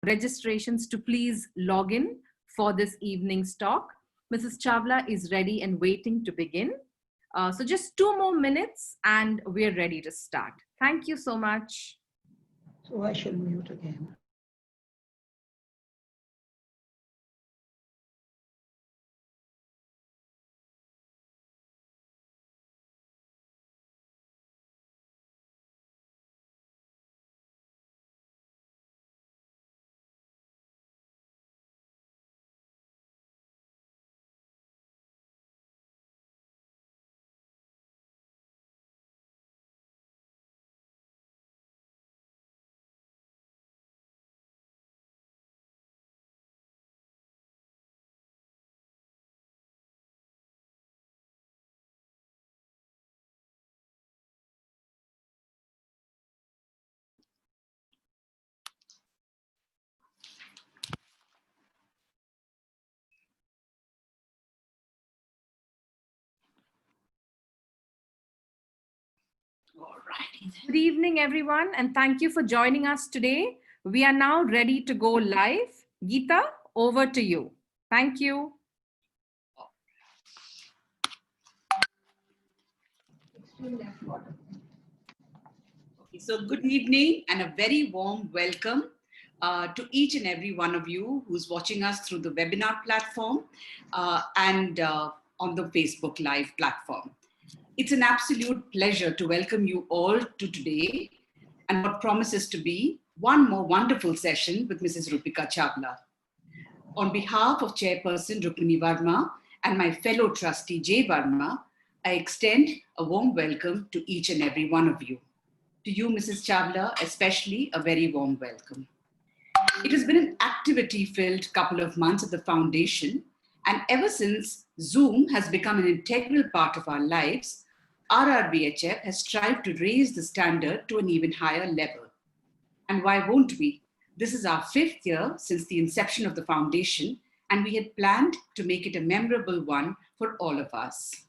registrations to please log in for this evening's talk. Mrs. Chawla is ready and waiting to begin. So just 2 more minutes and we're ready to start. Thank you so much. So I shall mute again. Good evening, everyone, and thank you for joining us today. We are now ready to go live. Geeta, over to you. Thank you. Okay, so good evening and a very warm welcome to each and every one of you who's watching us through the webinar platform and on the Facebook Live platform. It's an absolute pleasure to welcome you all to today and what promises to be one more wonderful session with Mrs. Rupika Chawla. On behalf of Chairperson Ravi Varma and my fellow trustee J. Verma, I extend a warm welcome to each and every one of you. To you, Mrs. Chawla, especially a very warm welcome. It has been an activity-filled couple of months at the foundation, and ever since Zoom has become an integral part of our lives, RRBHF has strived to raise the standard to an even higher level. And why won't we? This is our 5th year since the inception of the foundation, and we had planned to make it a memorable one for all of us.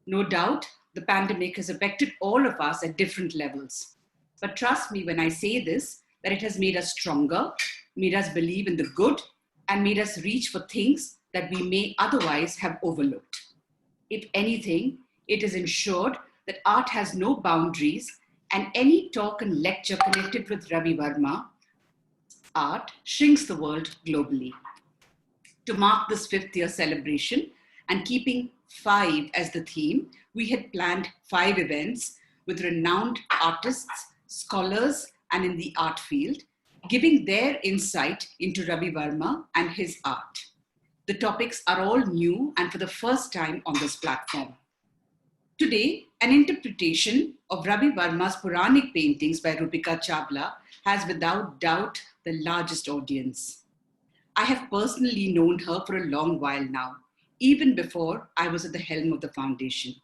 No doubt, the pandemic has affected all of us at different levels. But trust me when I say this, that it has made us stronger, made us believe in the good, and made us reach for things that we may otherwise have overlooked. If anything, it has ensured that art has no boundaries, and any talk and lecture connected with Ravi Varma art shrinks the world globally. To mark this 5th year celebration and keeping 5 as the theme, we had planned 5 events with renowned artists, scholars, and in the art field, giving their insight into Ravi Varma and his art. The topics are all new and for the first time on this platform. Today, an interpretation of Ravi Varma's Puranic paintings by Rupika Chawla has without doubt the largest audience. I have personally known her for a long while now, even before I was at the helm of the foundation.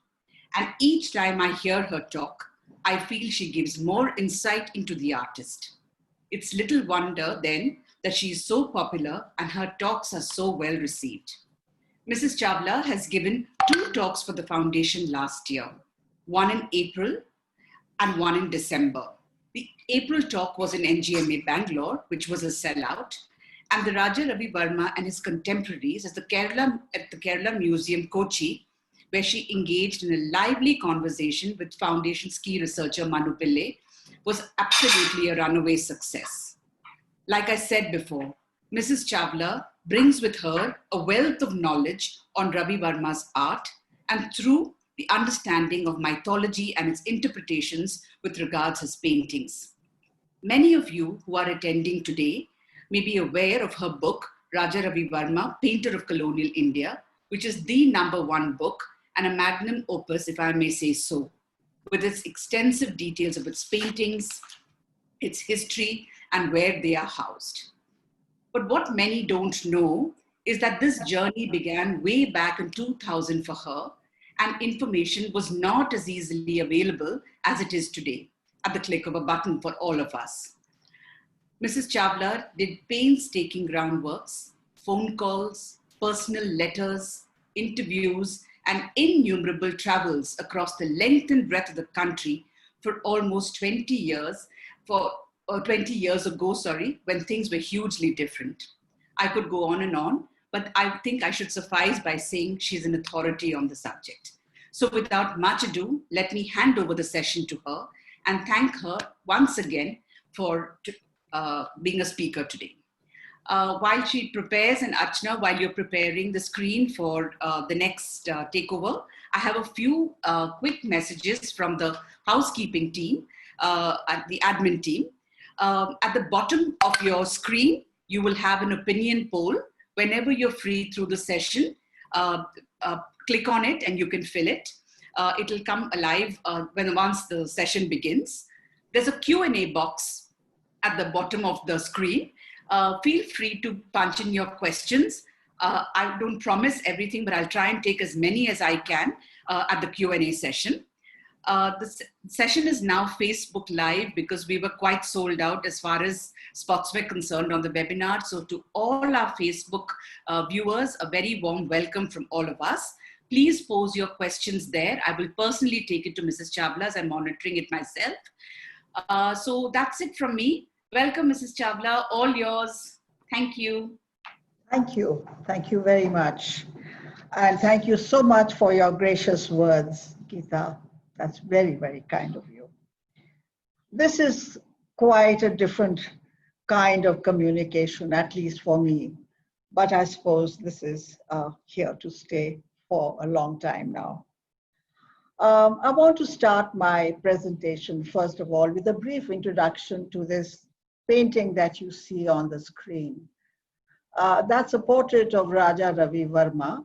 And each time I hear her talk, I feel she gives more insight into the artist. It's little wonder then that she is so popular and her talks are so well received. Mrs. Chawla has given 2 talks for the foundation last year, one in April and one in December. The April talk was in NGMA Bangalore, which was a sellout, and the Raja Ravi Varma and his contemporaries at the Kerala Museum, Kochi, where she engaged in a lively conversation with Foundation's key researcher Manu Pillai, was absolutely a runaway success. Like I said before, Mrs. Chawla brings with her a wealth of knowledge on Ravi Varma's art and through the understanding of mythology and its interpretations with regards his paintings. Many of you who are attending today may be aware of her book, Raja Ravi Varma, Painter of Colonial India, which is the #1 book and a magnum opus, if I may say so, with its extensive details of its paintings, its history, and where they are housed. But what many don't know is that this journey began way back in 2000 for her, and information was not as easily available as it is today, at the click of a button for all of us. Mrs. Chawla did painstaking groundworks, phone calls, personal letters, interviews, and innumerable travels across the length and breadth of the country for almost 20 years for or 20 years ago, sorry, when things were hugely different. I could go on, but I think I should suffice by saying she's an authority on the subject. So without much ado, let me hand over the session to her and thank her once again for being a speaker today. While she prepares, and Archana, while you're preparing the screen for the next takeover, I have a few quick messages from the housekeeping team, the admin team. At the bottom of your screen, you will have an opinion poll. Whenever you're free through the session, click on it and you can fill it. It'll come alive once the session begins. There's a Q&A box at the bottom of the screen. Feel free to punch in your questions. I don't promise everything, but I'll try and take as many as I can at the Q&A session. The session is now Facebook Live because we were quite sold out as far as spots were concerned on the webinar. So to all our Facebook viewers, a very warm welcome from all of us. Please pose your questions there. I will personally take it to Mrs. Chawla as I'm monitoring it myself. So that's it from me. Welcome, Mrs. Chawla, all yours. Thank you. Thank you. Thank you very much. And thank you so much for your gracious words, Geeta. That's very, very kind of you. This is quite a different kind of communication, at least for me. But I suppose this is here to stay for a long time now. I want to start my presentation, first of all, with a brief introduction to this painting that you see on the screen. That's a portrait of Raja Ravi Varma,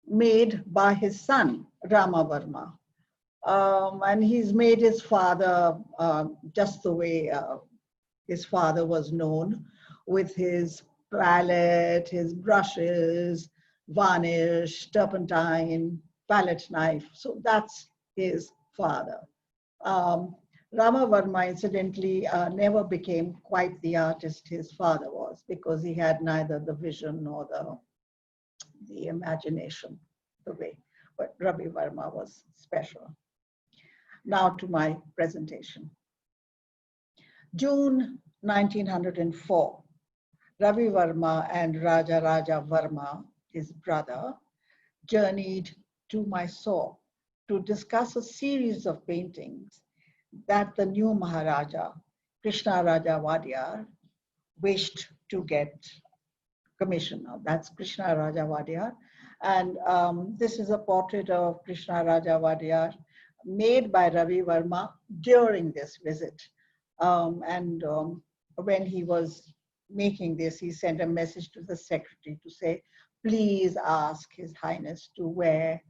made by his son, Rama Varma. And he's made his father just the way his father was known, with his palette, his brushes, varnish, turpentine, palette knife. So that's his father. Rama Varma, incidentally, never became quite the artist his father was, because he had neither the vision nor the imagination the way. But Ravi Varma was special. Now to my presentation. June 1904, Ravi Varma and Raja Varma, his brother, journeyed to Mysore to discuss a series of paintings that the new Maharaja, Krishna Raja Wadiyar, wished to get commissioned. Now, that's Krishna Raja Wadiyar. And this is a portrait of Krishna Raja Wadiyar made by Ravi Varma during this visit. When he was making this, he sent a message to the secretary to say, please ask His Highness to wear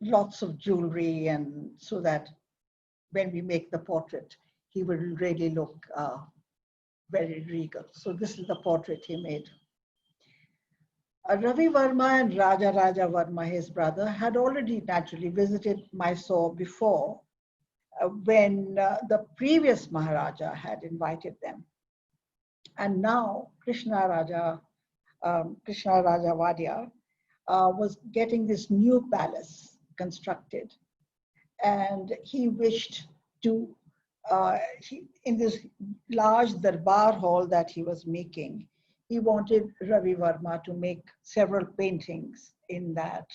lots of jewelry, and so that when we make the portrait, he will really look very regal. So this is the portrait he made. Ravi Varma and Raja Varma, his brother, had already naturally visited Mysore before when the previous Maharaja had invited them. And now Krishna Raja Wadiyar was getting this new palace constructed. And he wished to, in this large Darbar hall that he was making, he wanted Ravi Varma to make several paintings in that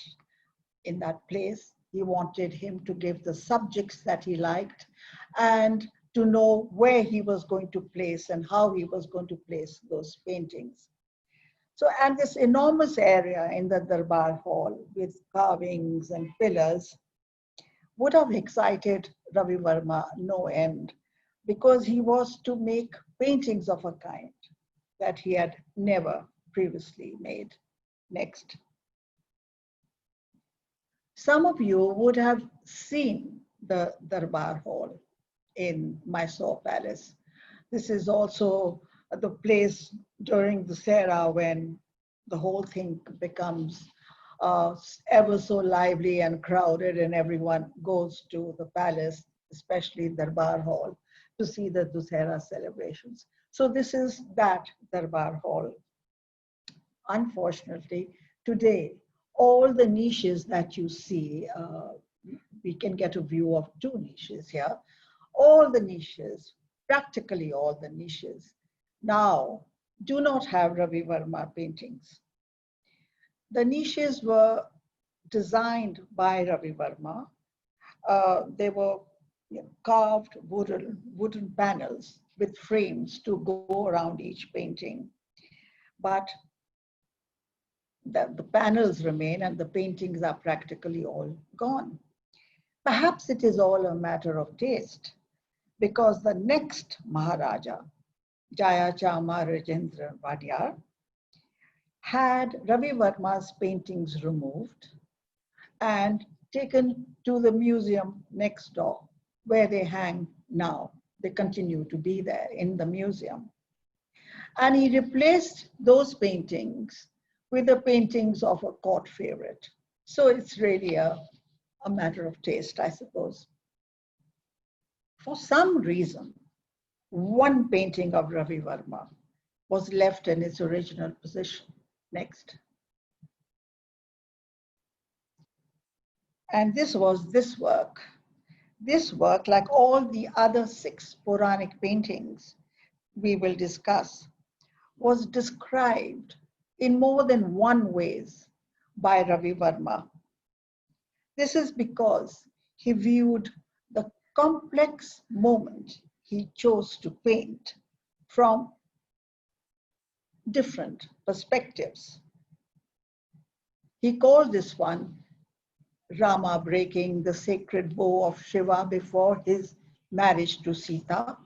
place. He wanted him to give the subjects that he liked and to know where he was going to place and how he was going to place those paintings. So, and this enormous area in the Darbar hall with carvings and pillars would have excited Ravi Varma no end, because he was to make paintings of a kind that he had never previously made. Next. Some of you would have seen the Darbar hall in Mysore Palace. This is also the place during the Sera when the whole thing becomes ever so lively and crowded, and everyone goes to the palace, especially Darbar hall, to see the Dussehra celebrations. So this is that Darbar hall. Unfortunately, today, all the niches that you see, we can get a view of two niches here. All the niches practically all the niches now do not have Ravi Varma paintings. The niches were designed by Ravi Varma. They were carved wooden panels with frames to go around each painting. But the panels remain and the paintings are practically all gone. Perhaps it is all a matter of taste, because the next Maharaja, Jaya Chama Rajendra Vadiyar, had Ravi Varma's paintings removed and taken to the museum next door, where they hang now. They continue to be there in the museum. And he replaced those paintings with the paintings of a court favorite. So it's really a matter of taste, I suppose. For some reason, one painting of Ravi Varma was left in its original position. Next. And this was this work. This work, like all the other 6 Puranic paintings we will discuss, was described in more than one ways by Ravi Varma. This is because he viewed the complex moment he chose to paint from different perspectives. He called this one Rama breaking the sacred bow of Shiva before his marriage to Sita.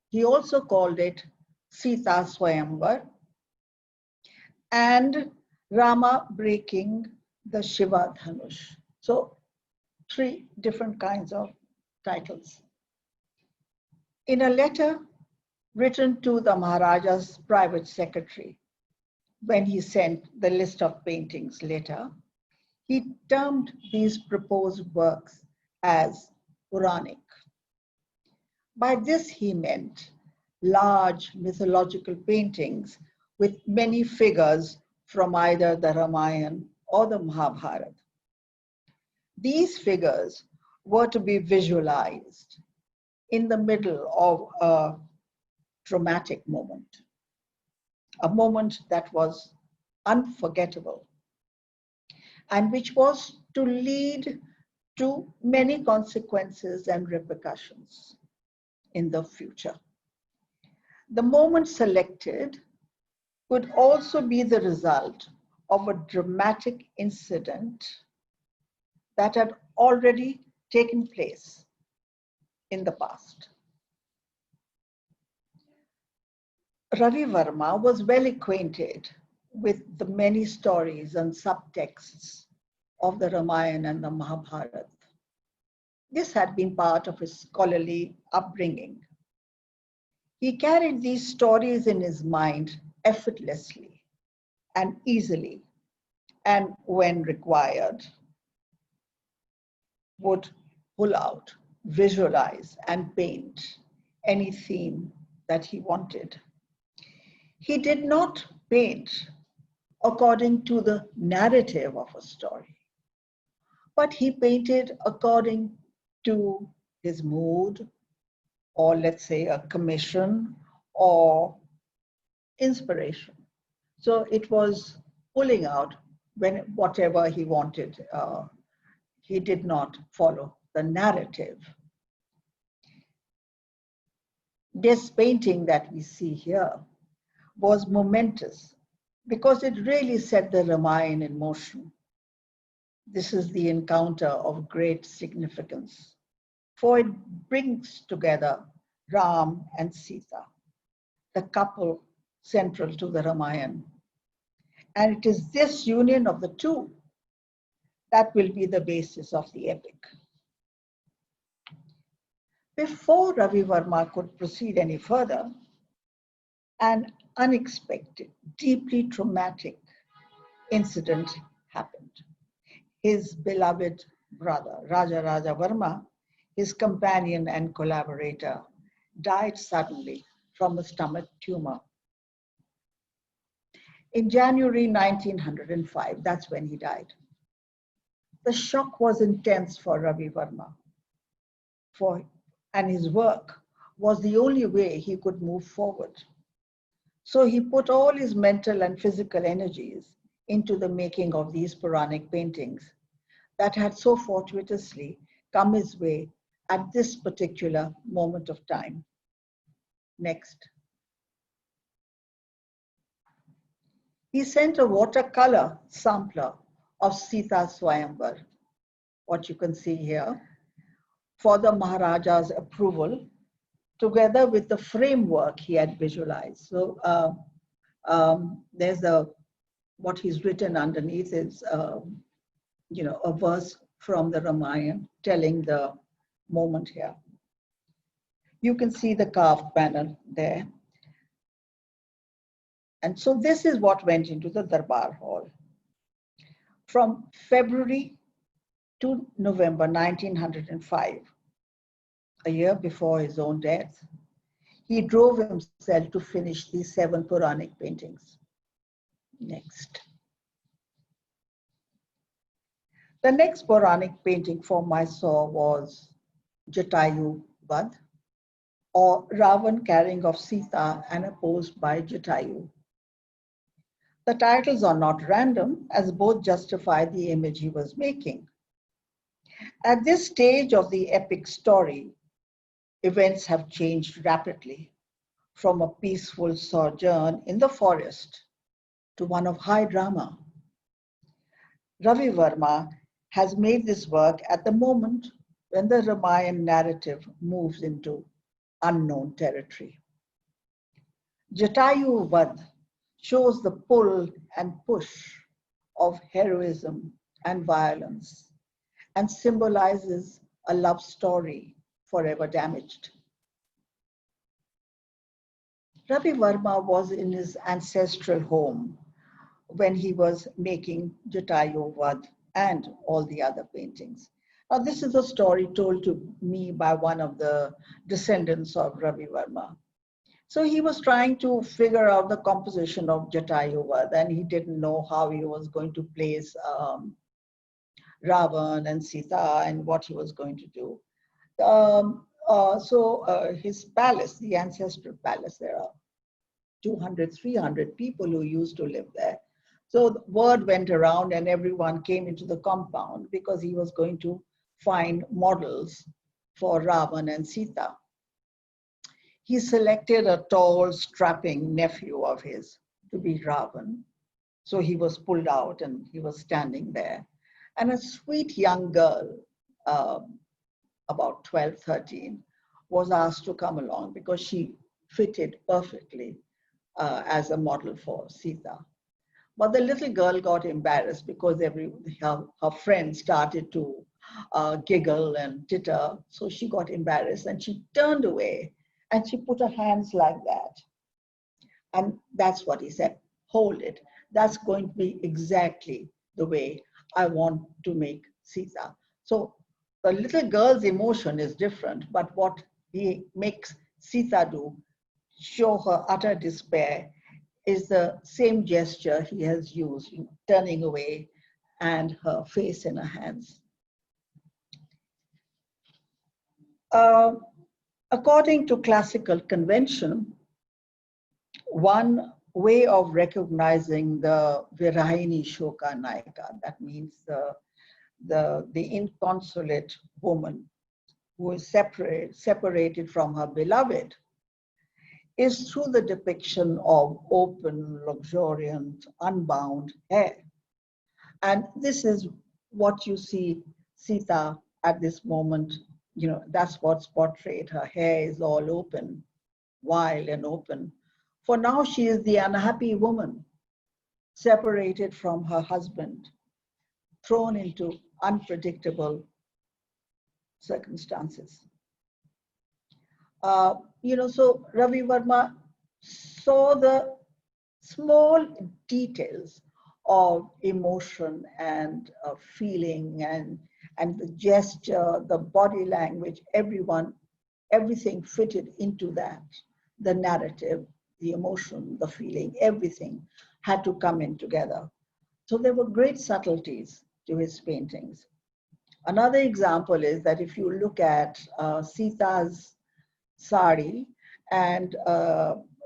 He also called it Sita Swayamvar and Rama breaking the Shiva Dhanush. So 3 different kinds of titles. In a letter written to the Maharaja's private secretary, when he sent the list of paintings later, he termed these proposed works as Puranic. By this he meant large mythological paintings with many figures from either the Ramayana or the Mahabharata. These figures were to be visualized in the middle of a dramatic moment, a moment that was unforgettable and which was to lead to many consequences and repercussions in the future. The moment selected could also be the result of a dramatic incident that had already taken place in the past. Ravi Varma was well acquainted with the many stories and subtexts of the Ramayana and the Mahabharata. This had been part of his scholarly upbringing. He carried these stories in his mind effortlessly and easily, and when required, would pull out, visualize, and paint any theme that he wanted. He did not paint according to the narrative of a story, but he painted according to his mood, or let's say a commission or inspiration. So it was pulling out whatever he wanted. He did not follow the narrative. This painting that we see here was momentous because it really set the Ramayana in motion. This is the encounter of great significance, for it brings together Ram and Sita, the couple central to the Ramayana. And it is this union of the two that will be the basis of the epic. Before Ravi Varma could proceed any further, an unexpected, deeply traumatic incident happened. His beloved brother, Raja Varma, his companion and collaborator, died suddenly from a stomach tumor. In January 1905, that's when he died. The shock was intense for Ravi Varma, and his work was the only way he could move forward. So he put all his mental and physical energies into the making of these Puranic paintings that had so fortuitously come his way at this particular moment of time. Next. He sent a watercolor sampler of Sita Swayamvar, what you can see here, for the Maharaja's approval, together with the framework he had visualized. So there's what he's written underneath is, a verse from the Ramayana telling the moment here. You can see the carved panel there. And so this is what went into the Darbar Hall. From February to November 1905, a year before his own death, he drove himself to finish these 7 Puranic paintings. Next. The next Puranic painting for Mysore was Jatayu Vad, or Ravan carrying of Sita and opposed by Jatayu. The titles are not random, as both justify the image he was making. At this stage of the epic story, events have changed rapidly from a peaceful sojourn in the forest to one of high drama. Ravi Varma has made this work at the moment when the Ramayana narrative moves into unknown territory. Jatayu Vad shows the pull and push of heroism and violence and symbolizes a love story forever damaged. Ravi Varma was in his ancestral home when he was making Jatayu Vad and all the other paintings. Now, this is a story told to me by one of the descendants of Ravi Varma. So he was trying to figure out the composition of Jatayu Vad, and he didn't know how he was going to place Ravana and Sita and what he was going to do. His palace, the ancestral palace, there are 200, 300 people who used to live there. So the word went around and everyone came into the compound because he was going to find models for Ravana and Sita. He selected a tall, strapping nephew of his to be Ravana. So he was pulled out and he was standing there. And a sweet young girl, about 12, 13, was asked to come along because she fitted perfectly as a model for Sita. But the little girl got embarrassed because her friends started to giggle and titter. So she got embarrassed and she turned away and she put her hands like that. And that's what he said, hold it. That's going to be exactly the way I want to make Sita. So the little girl's emotion is different, but what he makes Sita do, show her utter despair, is the same gesture he has used, turning away and her face in her hands. According to classical convention, one way of recognizing the Virahini Shoka Naika, that means the inconsolate woman who is separated from her beloved, is through the depiction of open, luxuriant, unbound hair. And this is what you see Sita at this moment, that's what's portrayed. Her hair is all open, wild and open. For now, she is the unhappy woman, separated from her husband, thrown into unpredictable circumstances. So Ravi Varma saw the small details of emotion and feeling and the gesture, the body language, everything fitted into that. The narrative, the emotion, the feeling, everything had to come in together. So there were great subtleties to his paintings. Another example is that if you look at Sita's sari and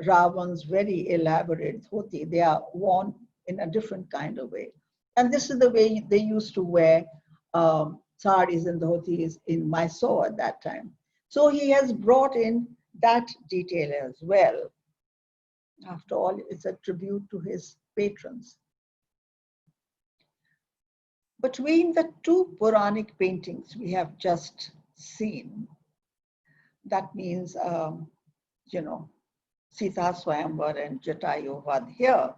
Ravan's very elaborate dhoti. They are worn in a different kind of way. And this is the way they used to wear saris and dhotis in Mysore at that time. So he has brought in that detail as well. After all, it's a tribute to his patrons. Between the two Puranic paintings we have just seen, that means, Sita Swayamvar and Jatayu Vad here,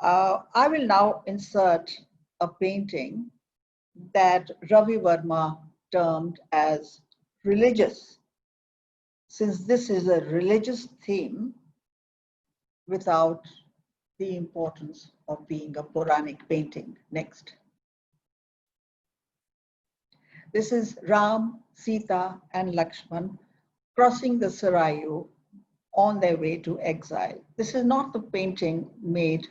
I will now insert a painting that Ravi Varma termed as religious. Since this is a religious theme without the importance of being a Puranic painting. Next. This is Ram, Sita, and Lakshman crossing the Sarayu on their way to exile. This is not the painting made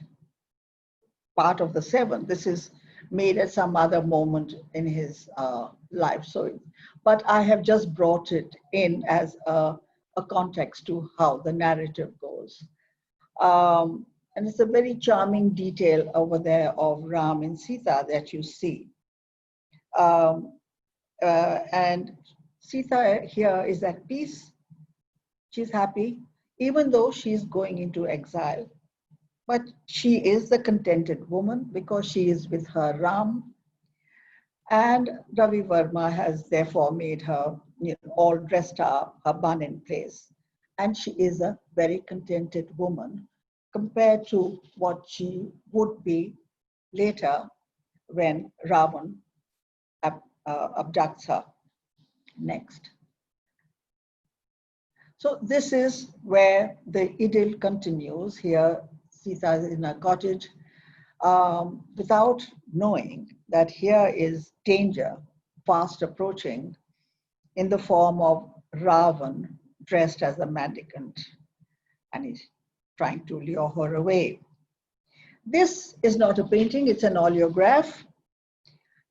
part of the seven. This is made at some other moment in his life. So, but I have just brought it in as a context to how the narrative goes. And it's a very charming detail over there of Ram and Sita that you see. And Sita here is at peace. She's happy, even though she's going into exile. But she is the contented woman because she is with her Ram. And Ravi Varma has therefore made her all dressed up, her bun in place. And she is a very contented woman compared to what she would be later when Ravana abducts her. Next. So this is where the idyll continues. Here, Sita is in a cottage without knowing that here is danger fast approaching in the form of Ravana dressed as a mendicant, and he's trying to lure her away. This is not a painting, it's an oleograph.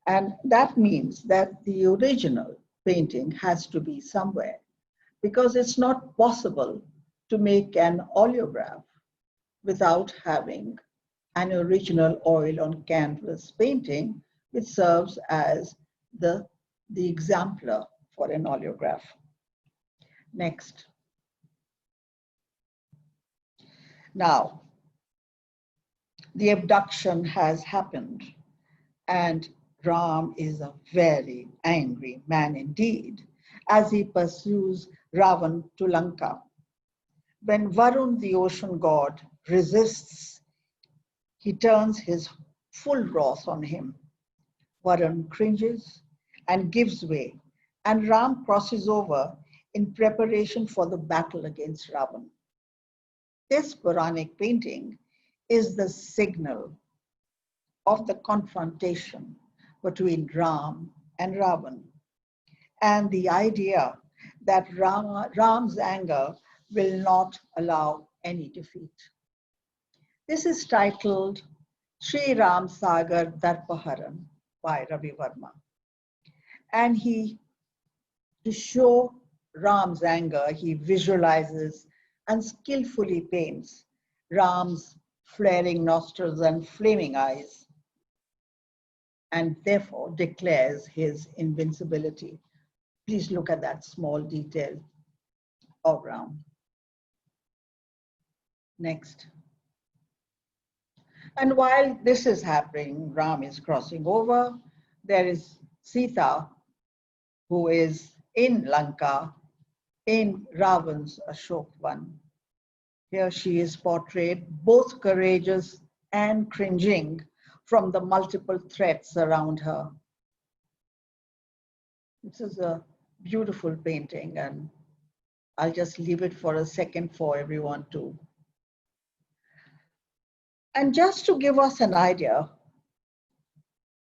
And that means that the original painting has to be somewhere because it's not possible to make an oleograph without having an original oil on canvas painting, which serves as the exemplar for an oleograph. Next. Now, the abduction has happened, and Ram is a very angry man indeed as he pursues Ravana to Lanka. When Varun, the ocean god, resists, he turns his full wrath on him. Varun cringes and gives way, and Ram crosses over in preparation for the battle against Ravana. This Puranic painting is the signal of the confrontation between Ram and Ravana, and the idea that Ram's anger will not allow any defeat. This is titled Sriram Sagar Darbar by Ravi Varma. And to show Ram's anger, he visualizes and skillfully paints Ram's flaring nostrils and flaming eyes, and therefore declares his invincibility. Please look at that small detail of Ram. Next. And while this is happening, Ram is crossing over. There is Sita, who is in Lanka, in Ravana's Ashokvan. Here she is portrayed both courageous and cringing from the multiple threats around her. This is a beautiful painting, and I'll just leave it for a second for everyone to. And just to give us an idea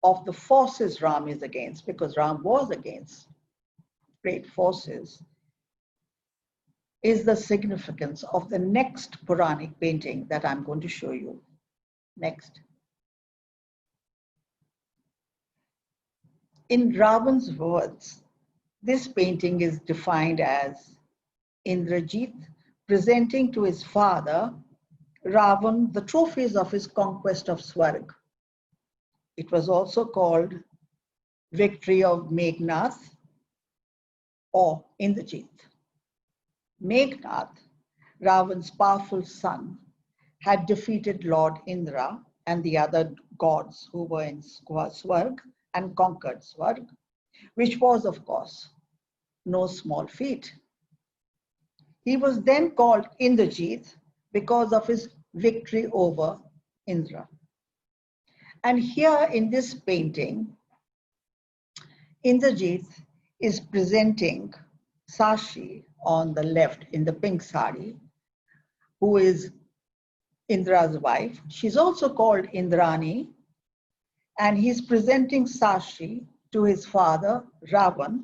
of the forces Ram is against, because Ram was against great forces, is the significance of the next Puranic painting that I'm going to show you. Next. In Ravana's words, this painting is defined as Indrajit, presenting to his father, Ravan, the trophies of his conquest of Swarg. It was also called Victory of Meghnath or Indrajit. Meghnath, Ravan's powerful son, had defeated Lord Indra and the other gods who were in Swarg and conquered Swarg, which was, of course, no small feat. He was then called Indrajit because of his victory over Indra. And here in this painting, Indrajit is presenting Sashi on the left in the pink sari, who is Indra's wife. She's also called Indrani, and he's presenting Sashi to his father, Ravan,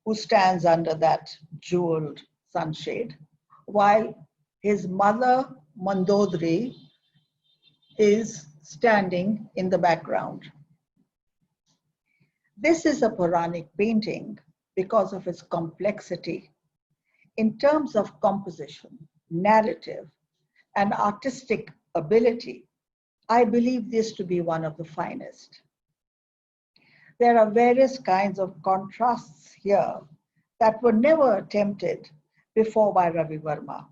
who stands under that jeweled sunshade, while his mother, Mandodari, is standing in the background. This is a Puranic painting because of its complexity in terms of composition, narrative, and artistic ability. I believe this to be one of the finest. There are various kinds of contrasts here that were never attempted before by Ravi Varma.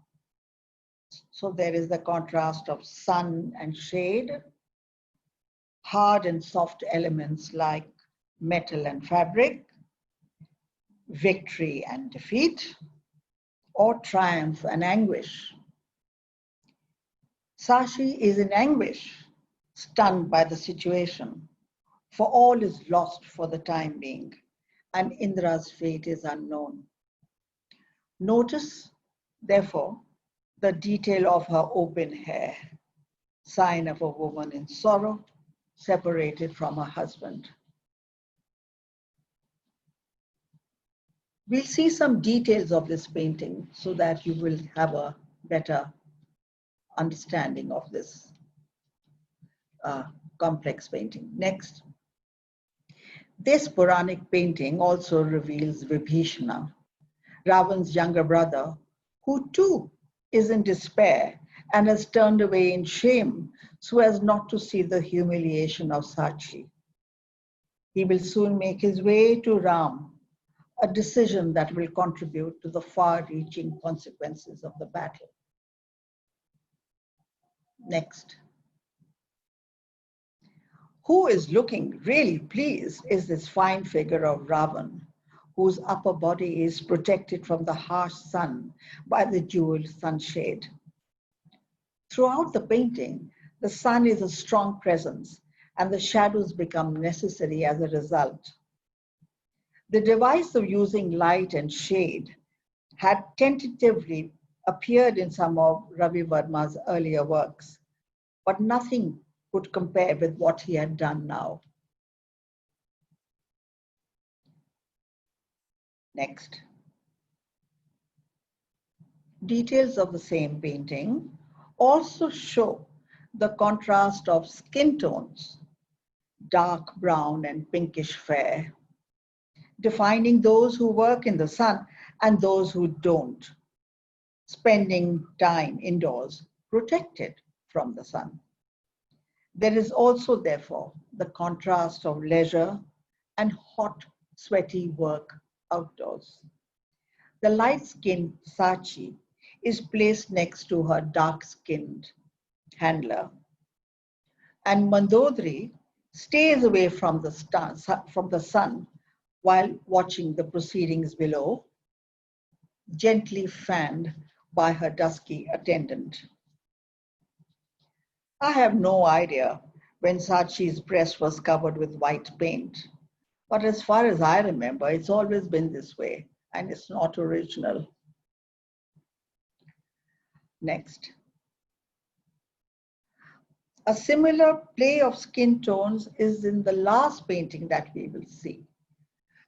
So there is the contrast of sun and shade, hard and soft elements like metal and fabric, victory and defeat, or triumph and anguish. Sashi is in anguish, stunned by the situation, for all is lost for the time being, and Indra's fate is unknown. Notice, therefore, the detail of her open hair, sign of a woman in sorrow, separated from her husband. We'll see some details of this painting so that you will have a better understanding of this complex painting. Next. This Puranic painting also reveals Vibhishana, Ravan's younger brother, who too is in despair and has turned away in shame so as not to see the humiliation of Sachi. He will soon make his way to Ram, a decision that will contribute to the far-reaching consequences of the battle. Next. Who is looking really pleased is this fine figure of Ravan, whose upper body is protected from the harsh sun by the jeweled sunshade. Throughout the painting, the sun is a strong presence and the shadows become necessary as a result. The device of using light and shade had tentatively appeared in some of Ravi Varma's earlier works, but nothing could compare with what he had done now. Next. Details of the same painting also show the contrast of skin tones, dark brown and pinkish fair, defining those who work in the sun and those who don't, spending time indoors, protected from the sun. There is also, therefore, the contrast of leisure and hot, sweaty work outdoors. The light-skinned Sachi is placed next to her dark-skinned handler, and Mandodari stays away from the sun while watching the proceedings below, gently fanned by her dusky attendant. I have no idea when Sachi's breast was covered with white paint, but as far as I remember, it's always been this way, and it's not original. Next. A similar play of skin tones is in the last painting that we will see.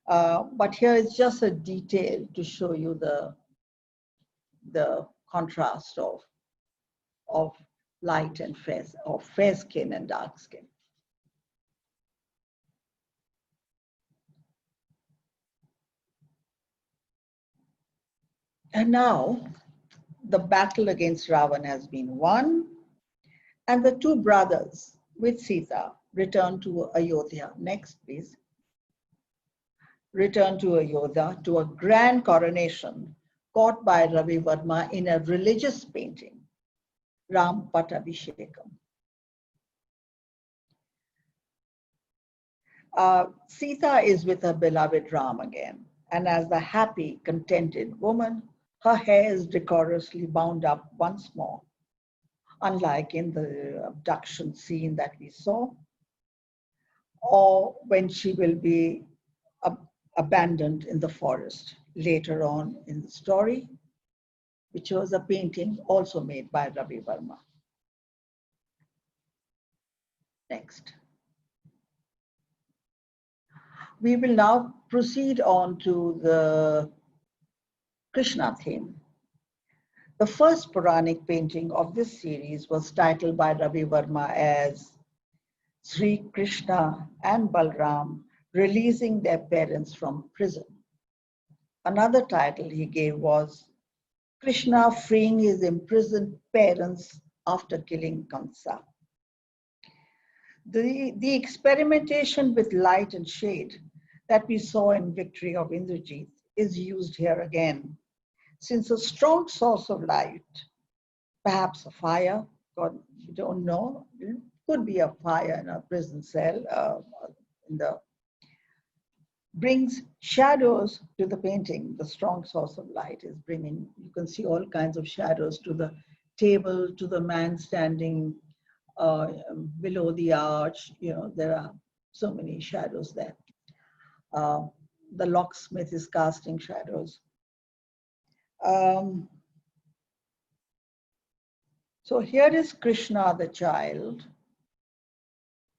But here is just a detail to show you the contrast of light and fair, of fair skin and dark skin. And now the battle against Ravana has been won, and the two brothers with Sita return to Ayodhya. Next, please. Return to Ayodhya to a grand coronation caught by Ravi Varma in a religious painting, Ram Pattabhishekam. Sita is with her beloved Ram again, and as the happy, contented woman, her hair is decorously bound up once more, unlike in the abduction scene that we saw, or when she will be abandoned in the forest later on in the story, which was a painting also made by Ravi Varma. Next. We will now proceed on to the Krishna theme. The first Puranic painting of this series was titled by Ravi Varma as Sri Krishna and Balram releasing their parents from prison. Another title he gave was Krishna freeing his imprisoned parents after killing Kansa. The experimentation with light and shade that we saw in Victory of Indrajit is used here again, since a strong source of light, perhaps a fire, God, we don't know, it could be a fire in a prison cell, brings shadows to the painting. The strong source of light is bringing, you can see all kinds of shadows to the table, to the man standing below the arch. You know, there are so many shadows there. The locksmith is casting shadows. So here is Krishna, the child,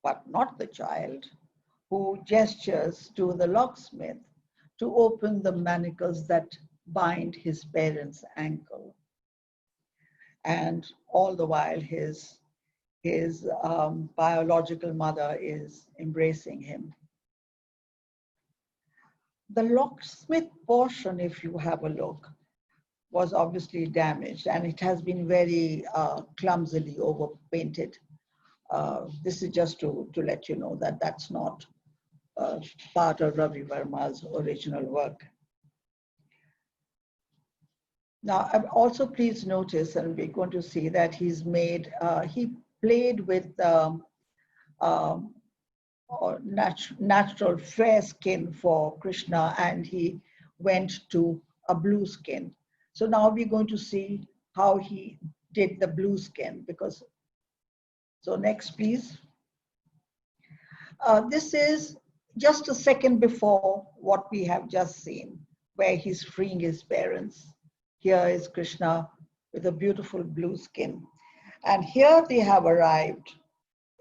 but not the child, who gestures to the locksmith to open the manacles that bind his parents' ankle. And all the while his biological mother is embracing him. The locksmith portion, if you have a look, was obviously damaged, and it has been very clumsily overpainted. This is just to let you know that that's not part of Ravi Varma's original work. Now, also please notice, and we're going to see that he's made, he played with natural fair skin for Krishna, and he went to a blue skin. So now we're going to see how he did the blue skin, because, so next please. This is just a second before what we have just seen, where he's freeing his parents. Here is Krishna with a beautiful blue skin. And here they have arrived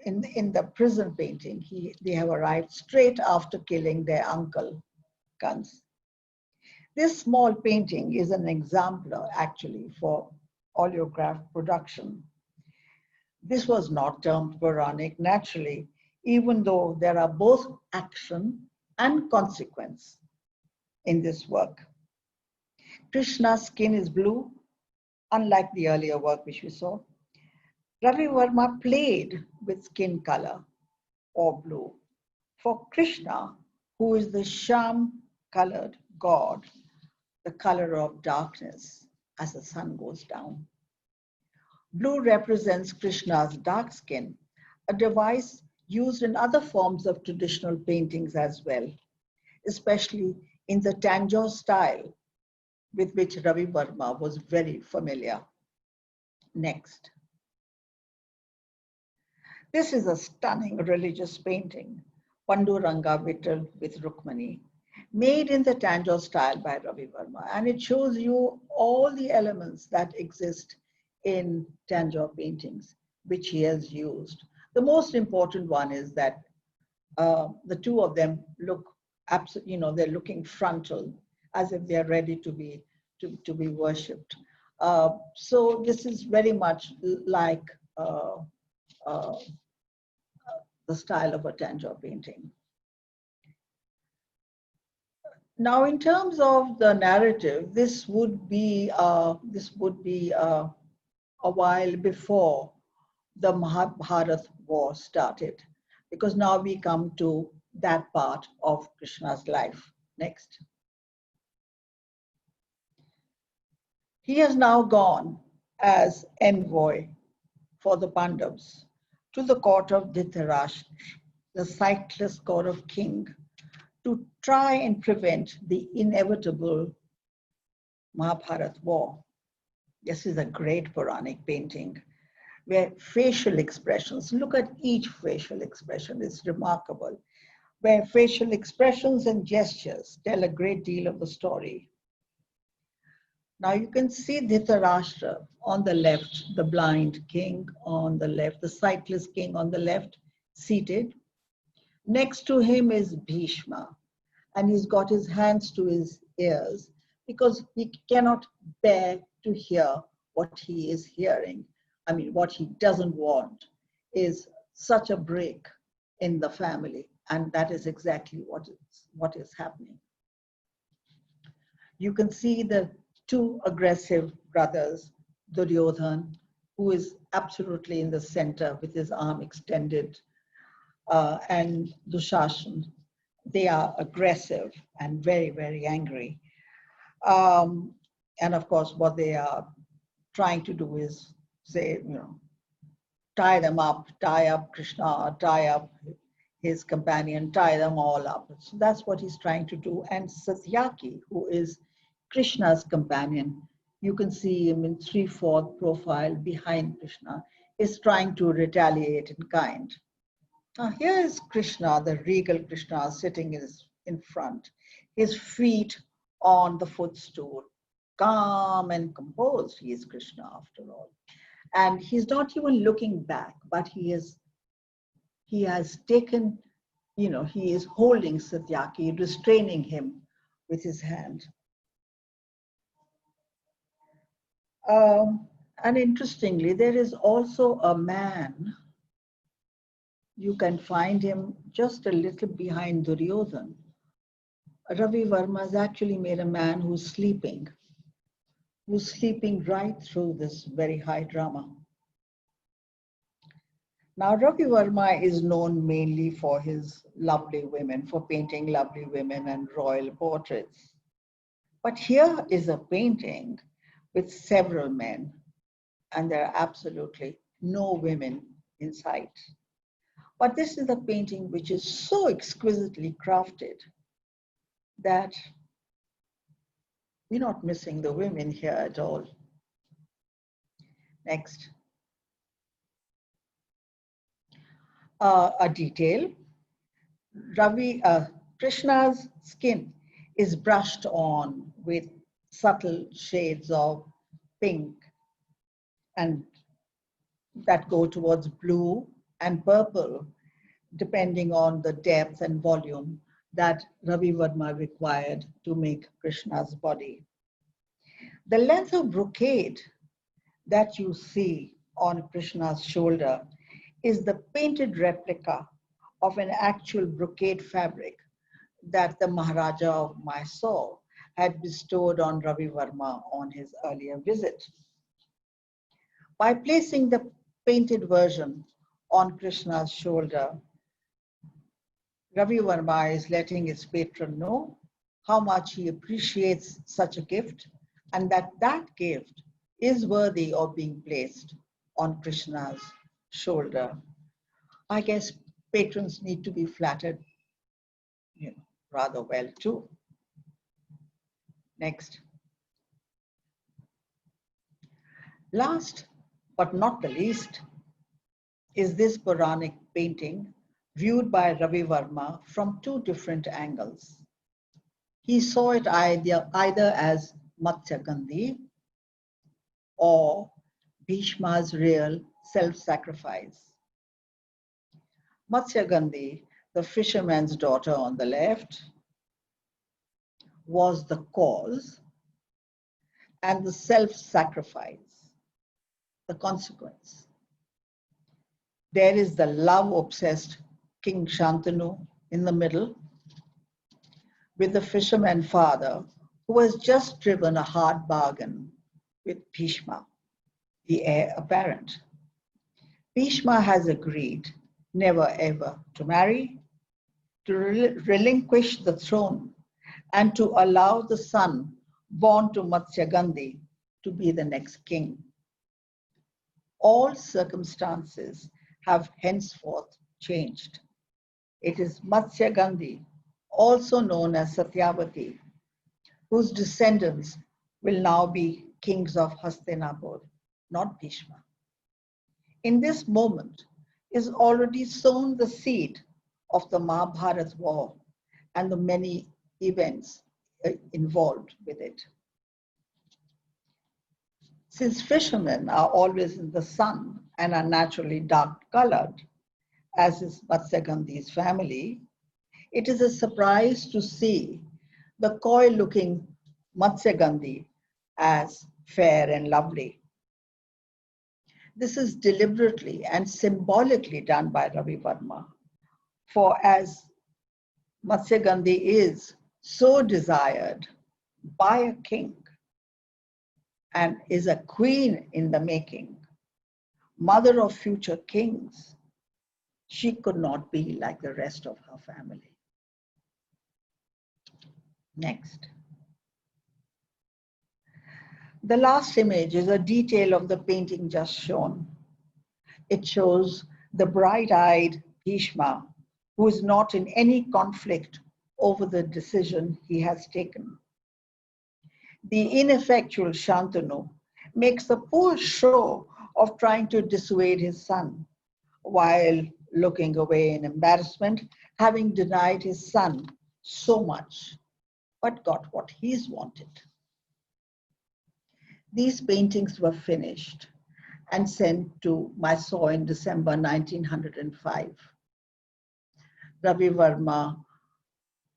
in the prison painting. They have arrived straight after killing their uncle, Kansa. This small painting is an exemplar actually for oleograph production. This was not termed Puranic naturally, even though there are both action and consequence in this work. Krishna's skin is blue, unlike the earlier work which we saw. Ravi Varma played with skin color or blue. For Krishna, who is the sham-colored god, the color of darkness as the sun goes down. Blue represents Krishna's dark skin, a device used in other forms of traditional paintings as well, especially in the Tanjore style, with which Ravi Varma was very familiar. Next. This is a stunning religious painting, Panduranga Vittal with Rukmani, made in the Tanjore style by Ravi Varma. And it shows you all the elements that exist in Tanjore paintings, which he has used. The most important one is that the two of them look absolutely, they're looking frontal, as if they're ready to be worshipped. So this is very much like the style of a Tanjore painting. Now, in terms of the narrative, this would be a while before the Mahabharata war started, because now we come to that part of Krishna's life. Next. He has now gone as envoy for the Pandavas to the court of Dhritarashtra, the sightless court of king, to try and prevent the inevitable Mahabharata war. This is a great Puranic painting where facial expressions, look at each facial expression, it's remarkable, where facial expressions and gestures tell a great deal of the story. Now you can see Dhritarashtra on the left, the blind king on the left, the sightless king on the left, seated. Next to him is Bhishma, and he's got his hands to his ears because he cannot bear to hear what he is hearing. I mean, what he doesn't want is such a break in the family, and that is exactly what is happening. You can see the two aggressive brothers, Duryodhan, who is absolutely in the center with his arm extended, and Dushasan. They are aggressive and very, very angry. And of course, what they are trying to do is say, tie them up, tie up Krishna, tie up his companion, tie them all up. So that's what he's trying to do. And Satyavati, who is Krishna's companion, you can see him in 3/4 profile behind Krishna, is trying to retaliate in kind. Now here is Krishna, the regal Krishna, sitting in front, his feet on the footstool, calm and composed. He is Krishna after all. And he's not even looking back, but he has taken, he is holding Satyavati, restraining him with his hand. And interestingly, there is also a man. You can find him just a little behind Duryodhan. Ravi Varma has actually made a man who's sleeping right through this very high drama. Now, Ravi Varma is known mainly for his lovely women, for painting lovely women and royal portraits. But here is a painting with several men, and there are absolutely no women in sight. But this is a painting which is so exquisitely crafted that we're not missing the women here at all. Next. A detail. Krishna's skin is brushed on with subtle shades of pink and that go towards blue and purple, depending on the depth and volume that Ravi Varma required to make Krishna's body. The length of brocade that you see on Krishna's shoulder is the painted replica of an actual brocade fabric that the Maharaja of Mysore had bestowed on Ravi Varma on his earlier visit. By placing the painted version on Krishna's shoulder, Ravi Varma is letting his patron know how much he appreciates such a gift and that gift is worthy of being placed on Krishna's shoulder. I guess patrons need to be flattered, rather well too. Next. Last but not the least is this Puranic painting viewed by Ravi Varma from two different angles. He saw it either as Matsya Gandhi or Bhishma's real self-sacrifice. Matsya Gandhi, the fisherman's daughter on the left, was the cause, and the self-sacrifice, the consequence. There is the love-obsessed King Shantanu in the middle, with the fisherman father who has just driven a hard bargain with Bhishma, the heir apparent. Bhishma has agreed never ever to marry, to relinquish the throne, and to allow the son born to Matsyagandhi to be the next king. All circumstances have henceforth changed. It is Matsyagandhi, also known as Satyavati, whose descendants will now be kings of Hastinapur, not Bhishma. In this moment is already sown the seed of the Mahabharata war and the many events involved with it. Since fishermen are always in the sun and are naturally dark colored, as is Matsyagandhi's family, it is a surprise to see the coy-looking Matsyagandhi as fair and lovely. This is deliberately and symbolically done by Ravi Varma, for as Matsyagandhi is so desired by a king and is a queen in the making, mother of future kings, she could not be like the rest of her family. Next. The last image is a detail of the painting just shown. It shows the bright-eyed Bhishma, who is not in any conflict over the decision he has taken. The ineffectual Shantanu makes a poor show of trying to dissuade his son, while looking away in embarrassment, having denied his son so much, but got what he's wanted. These paintings were finished and sent to Mysore in December 1905. Ravi Varma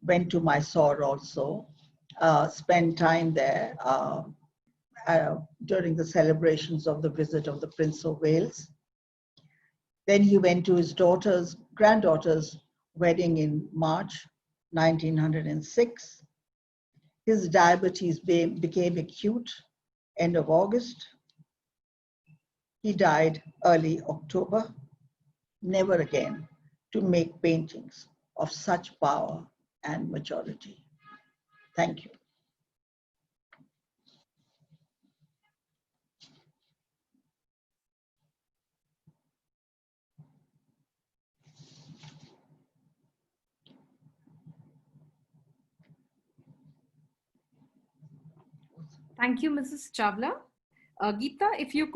went to Mysore also, spent time there during the celebrations of the visit of the Prince of Wales. Then he went to his granddaughter's wedding in March 1906. His diabetes became acute end of August. He died early October, never again to make paintings of such power and maturity. Thank you. Thank you, Mrs. Chawla. Geeta, if you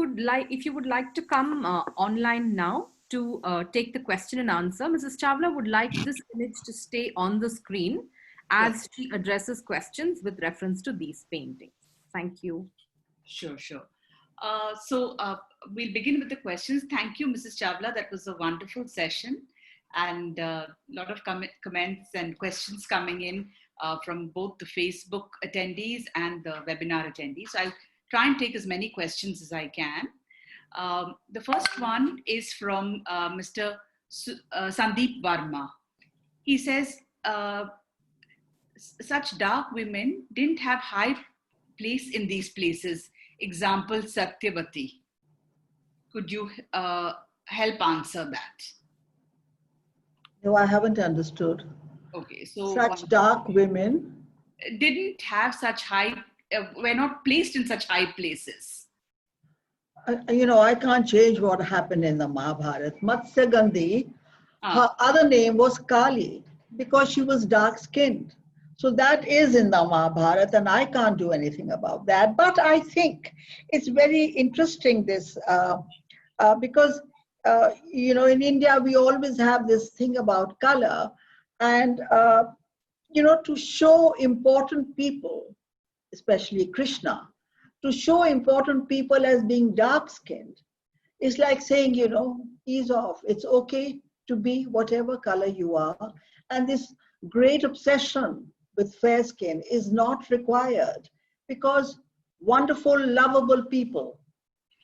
would like to come online now to take the question and answer, Mrs. Chawla would like this image to stay on the screen as Yes. she addresses questions with reference to these paintings. Thank you. Sure. We'll begin with the questions. Thank you, Mrs. Chawla. That was a wonderful session, and a lot of comments and questions coming in from both the Facebook attendees and the webinar attendees. So I'll try and take as many questions as I can. The first one is from Mr. Sandeep Verma. He says, such dark women didn't have high place in these places. Example, Satyavati. Could you help answer that? No, I haven't understood. Okay, so Such dark women didn't have such high, were not placed in such high places. I can't change what happened in the Mahabharata. Matsyagandhi, her other name was Kali because she was dark-skinned. So that is in the Mahabharata, and I can't do anything about that. But I think it's very interesting this because in India we always have this thing about color, and to show important people, especially Krishna, to show important people as being dark-skinned, is like saying, ease off. It's okay to be whatever color you are, and this great obsession with fair skin is not required because wonderful, lovable people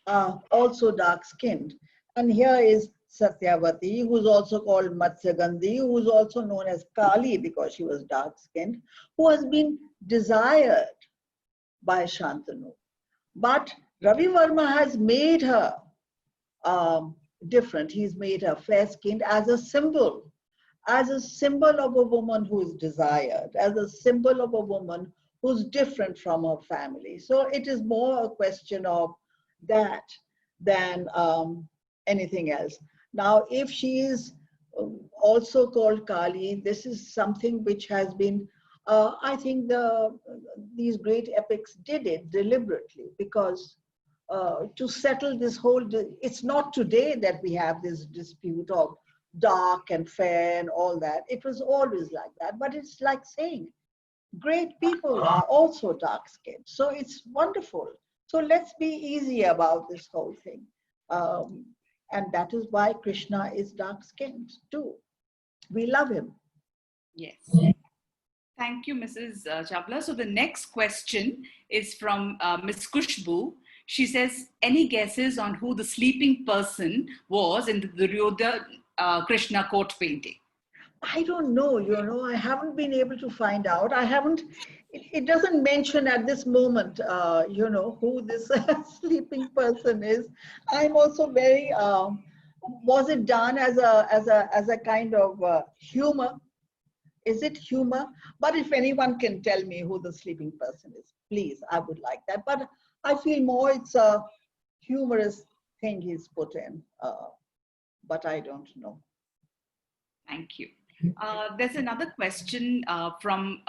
are also dark-skinned. And here is Satyavati, who's also called Matsyagandhi, who's also known as Kali because she was dark-skinned, who has been desired by Shantanu. But Ravi Varma has made her different. He's made her fair-skinned as a symbol of a woman who is desired, as a symbol of a woman who's different from her family. So it is more a question of that than anything else. Now, if she is also called Kali, this is something which has been, I think these great epics did it deliberately because to settle this whole, it's not today that we have this dispute of dark and fair and all that. It was always like that, but it's like saying great people are also dark skinned. So it's wonderful. So let's be easy about this whole thing. And that is why Krishna is dark skinned too. We love him. Yes. Thank you, Mrs. Chawla. So the next question is from Ms. Kushbu. She says, any guesses on who the sleeping person was in the Duryodhana Krishna court painting? I don't know, I haven't been able to find out. It doesn't mention at this moment, who this sleeping person is. I'm also very, was it done as a kind of humor? Is it humor? But if anyone can tell me who the sleeping person is, please, I would like that. But I feel more it's a humorous thing he's put in, but I don't know. Thank you. There's another question from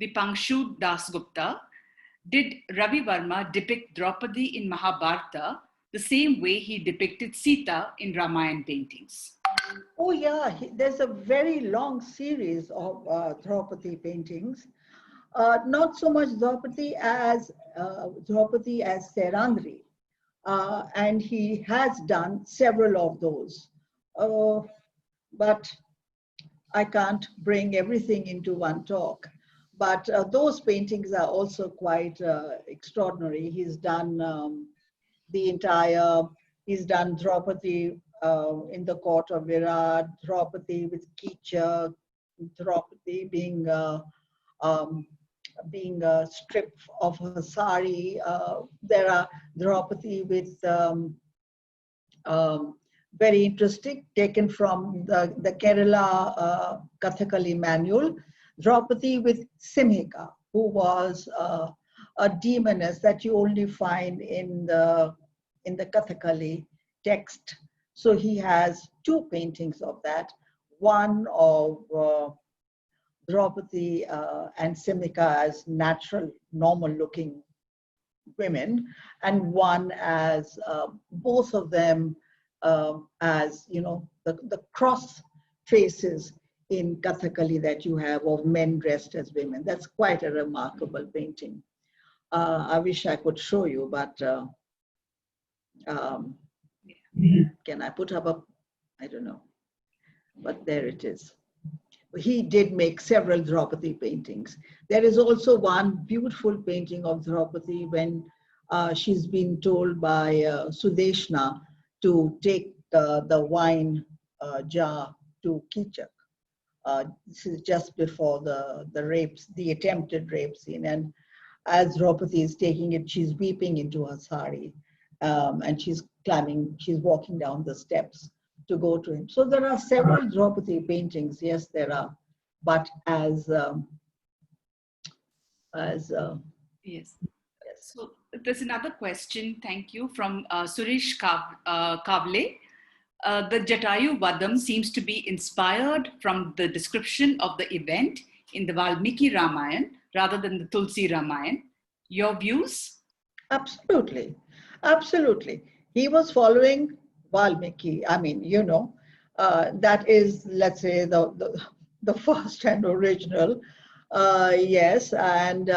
Dipanshu Dasgupta. Did Ravi Varma depict Draupadi in Mahabharata the same way he depicted Sita in Ramayana paintings? Oh yeah, there's a very long series of Draupadi paintings. Not so much Draupadi as Serandri. And he has done several of those. But I can't bring everything into one talk. But those paintings are also quite extraordinary. He's done he's done Draupadi in the court of Virat, Draupadi with Kicha, Draupadi being stripped of her sari. There are Draupadi with very interesting, taken from the Kerala Kathakali manual, Draupadi with Simhika, who was a demoness that you only find in the Kathakali text. So he has two paintings of that, one of Draupadi and Simhika as natural, normal-looking women, and one as both of them as, the cross faces in Kathakali that you have of men dressed as women. That's quite a remarkable painting. I wish I could show you, but can I put up I don't know, but there it is. He did make several Draupadi paintings. There is also one beautiful painting of Draupadi when she's been told by Sudeshna to take the wine jar to Kichak. This is just before the attempted rape scene. And as Draupadi is taking it, she's weeping into her sari. And she's walking down the steps to go to him. So there are several Draupadi paintings. Yes, there are. But as yes. So there's another question, thank you, from Suresh Kavle. The Jatayu Vadam seems to be inspired from the description of the event in the Valmiki Ramayana rather than the Tulsi Ramayana. Your views? Absolutely. Absolutely. He was following Valmiki. I mean, that is, let's say, the first and original. Yes, and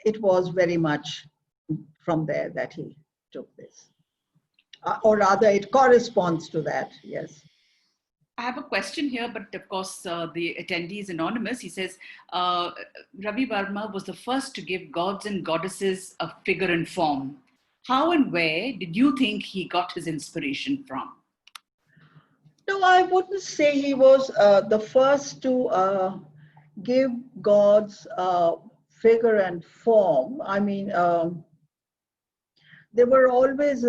it was very much from there that he took this. Or rather, it corresponds to that, yes. I have a question here, but of course, the attendee is anonymous. He says, Ravi Varma was the first to give gods and goddesses a figure and form. How and where did you think he got his inspiration from? No, I wouldn't say he was the first to give God's figure and form. I mean, there were always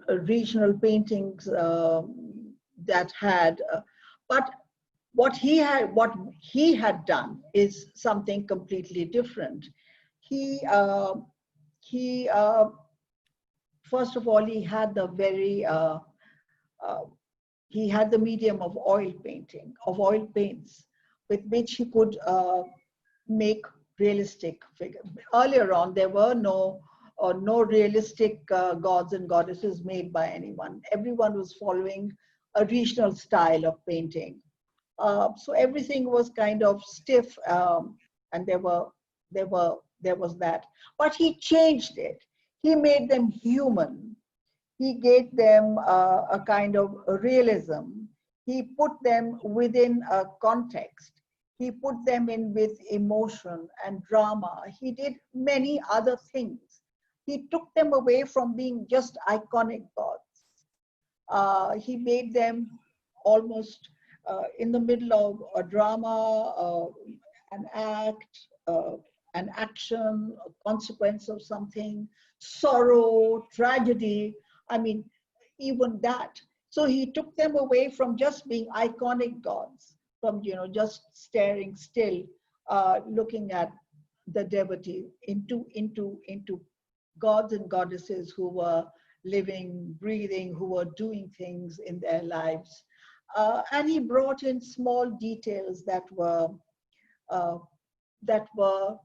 regional paintings that had, but what he had done is something completely different. He he first of all uh, he had the medium of oil painting, of oil paints, with which he could make realistic figures. Earlier on, there were no realistic gods and goddesses made by anyone. Everyone was following a regional style of painting. So everything was kind of stiff, and there was that. But he changed it. He made them human. He gave them a kind of realism. He put them within a context. He put them in with emotion and drama. He did many other things. He took them away from being just iconic gods. He made them almost in the middle of a drama, an act, an action, a consequence of something, sorrow, tragedy. I mean, even that. So he took them away from just being iconic gods, from just staring still, looking at the devotee, into gods and goddesses who were living, breathing, who were doing things in their lives. And he brought in small details that were uh, that were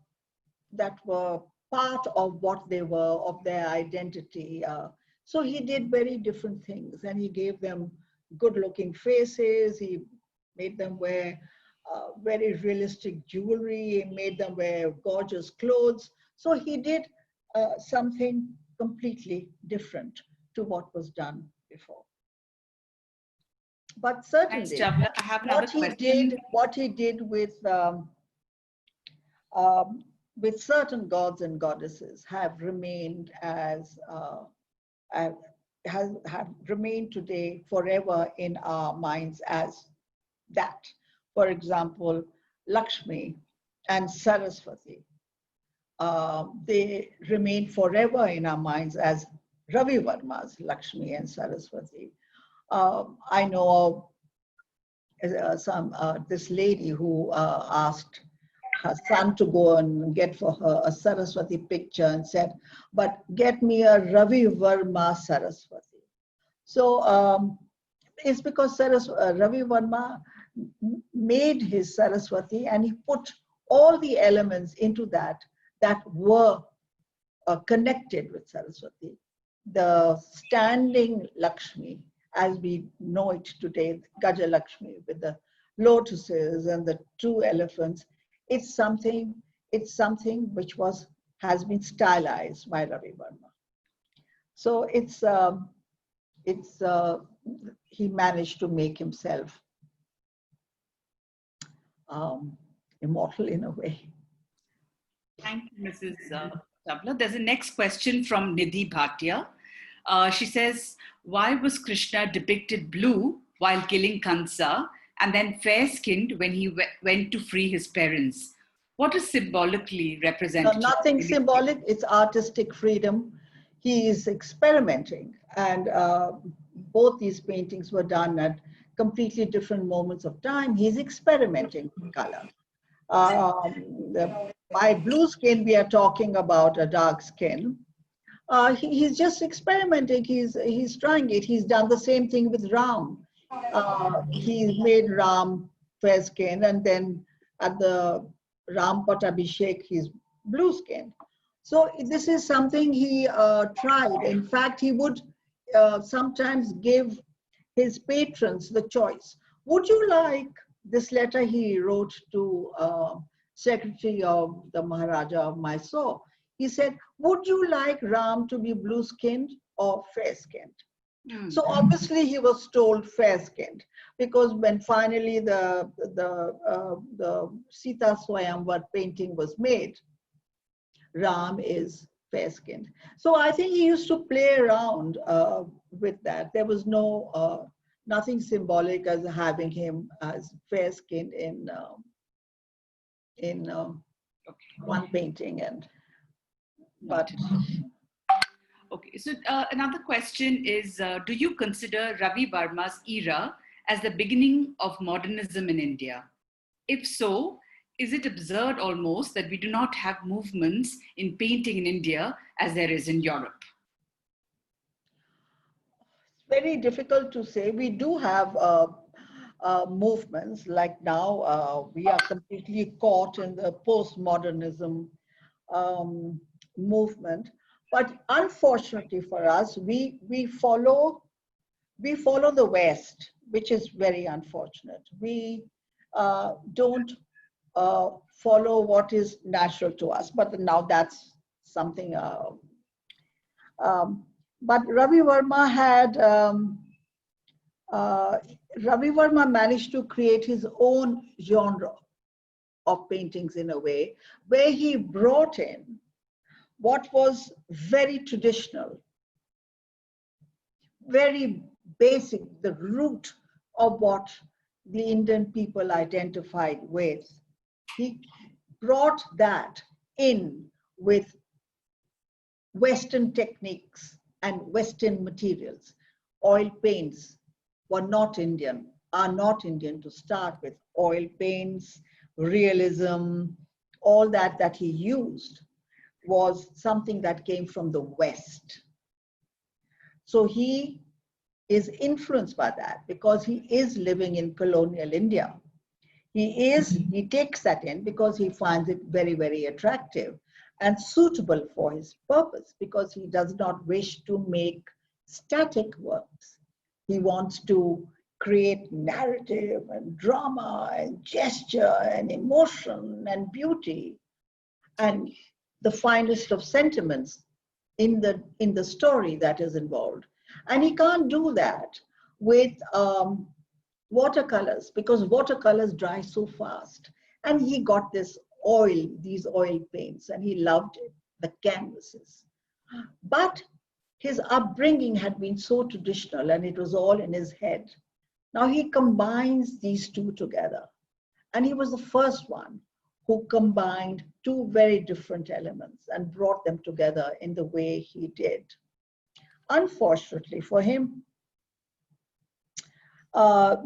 that were part of what they were, of their identity. So he did very different things, and he gave them good-looking faces. He made them wear very realistic jewelry. He made them wear gorgeous clothes. So he did something completely different to what was done before. But Thanks, certainly, Chawla. I have another question. what he did with certain gods and goddesses have remained as have remained today forever in our minds as that. For example, Lakshmi and Saraswati. They remain forever in our minds as Ravi Varma's Lakshmi and Saraswati. I know this lady who asked her son to go and get for her a Saraswati picture and said, but get me a Ravi Varma Saraswati. So it's because Ravi Varma made his Saraswati, and he put all the elements into that were connected with Saraswati. The standing Lakshmi, as we know it today, Gaja Lakshmi with the lotuses and the two elephants, it's something which has been stylized by Ravi Varma. So he managed to make himself immortal in a way. Thank you, Mrs. Chawla. There's a next question from Nidhi Bhatia. She says, why was Krishna depicted blue while killing Kansa and then fair-skinned when he went to free his parents? What is symbolically represented? No, nothing symbolic, it's artistic freedom. He is experimenting, and both these paintings were done at completely different moments of time. He's experimenting with color. By blue skin, we are talking about a dark skin. He's just experimenting. He's trying it. He's done the same thing with Ram. He made Ram fair skin, and then at the Ram Pattabhishek, he's blue skin. So this is something he tried. In fact, he would sometimes give his patrons the choice. Would you like this letter he wrote to Secretary of the Maharaja of Mysore? He said, would you like Ram to be blue-skinned or fair-skinned? So obviously he was told fair-skinned, because when finally the Sita Swayamvar painting was made, Ram is fair-skinned. So I think he used to play around with that. There was no nothing symbolic as having him as fair-skinned in one painting. And but Okay, so another question is, do you consider Ravi Varma's era as the beginning of modernism in India? If so, is it absurd almost that we do not have movements in painting in India as there is in Europe? very difficult to say. We do have movements, like now we are completely caught in the postmodernism movement. But unfortunately for us, we follow the West, which is very unfortunate. We don't follow what is natural to us. But now that's something. But Ravi Varma had Ravi Varma managed to create his own genre of paintings in a way where he brought in what was very traditional, very basic, the root of what the Indian people identified with. He brought that in with Western techniques and Western materials. Oil paints were not Indian, are not Indian to start with. Oil paints, realism, all that he used was something that came from the West. So he is influenced by that because he is living in colonial India. He takes that in because he finds it very, very attractive and suitable for his purpose, because he does not wish to make static works. He wants to create narrative and drama and gesture and emotion and beauty and the finest of sentiments in the story that is involved. And he can't do that with watercolors, because watercolors dry so fast. And he got these oil paints, and he loved it, the canvases. But his upbringing had been so traditional, and it was all in his head. Now he combines these two together. And he was the first one who combined two very different elements and brought them together in the way he did. Unfortunately for him,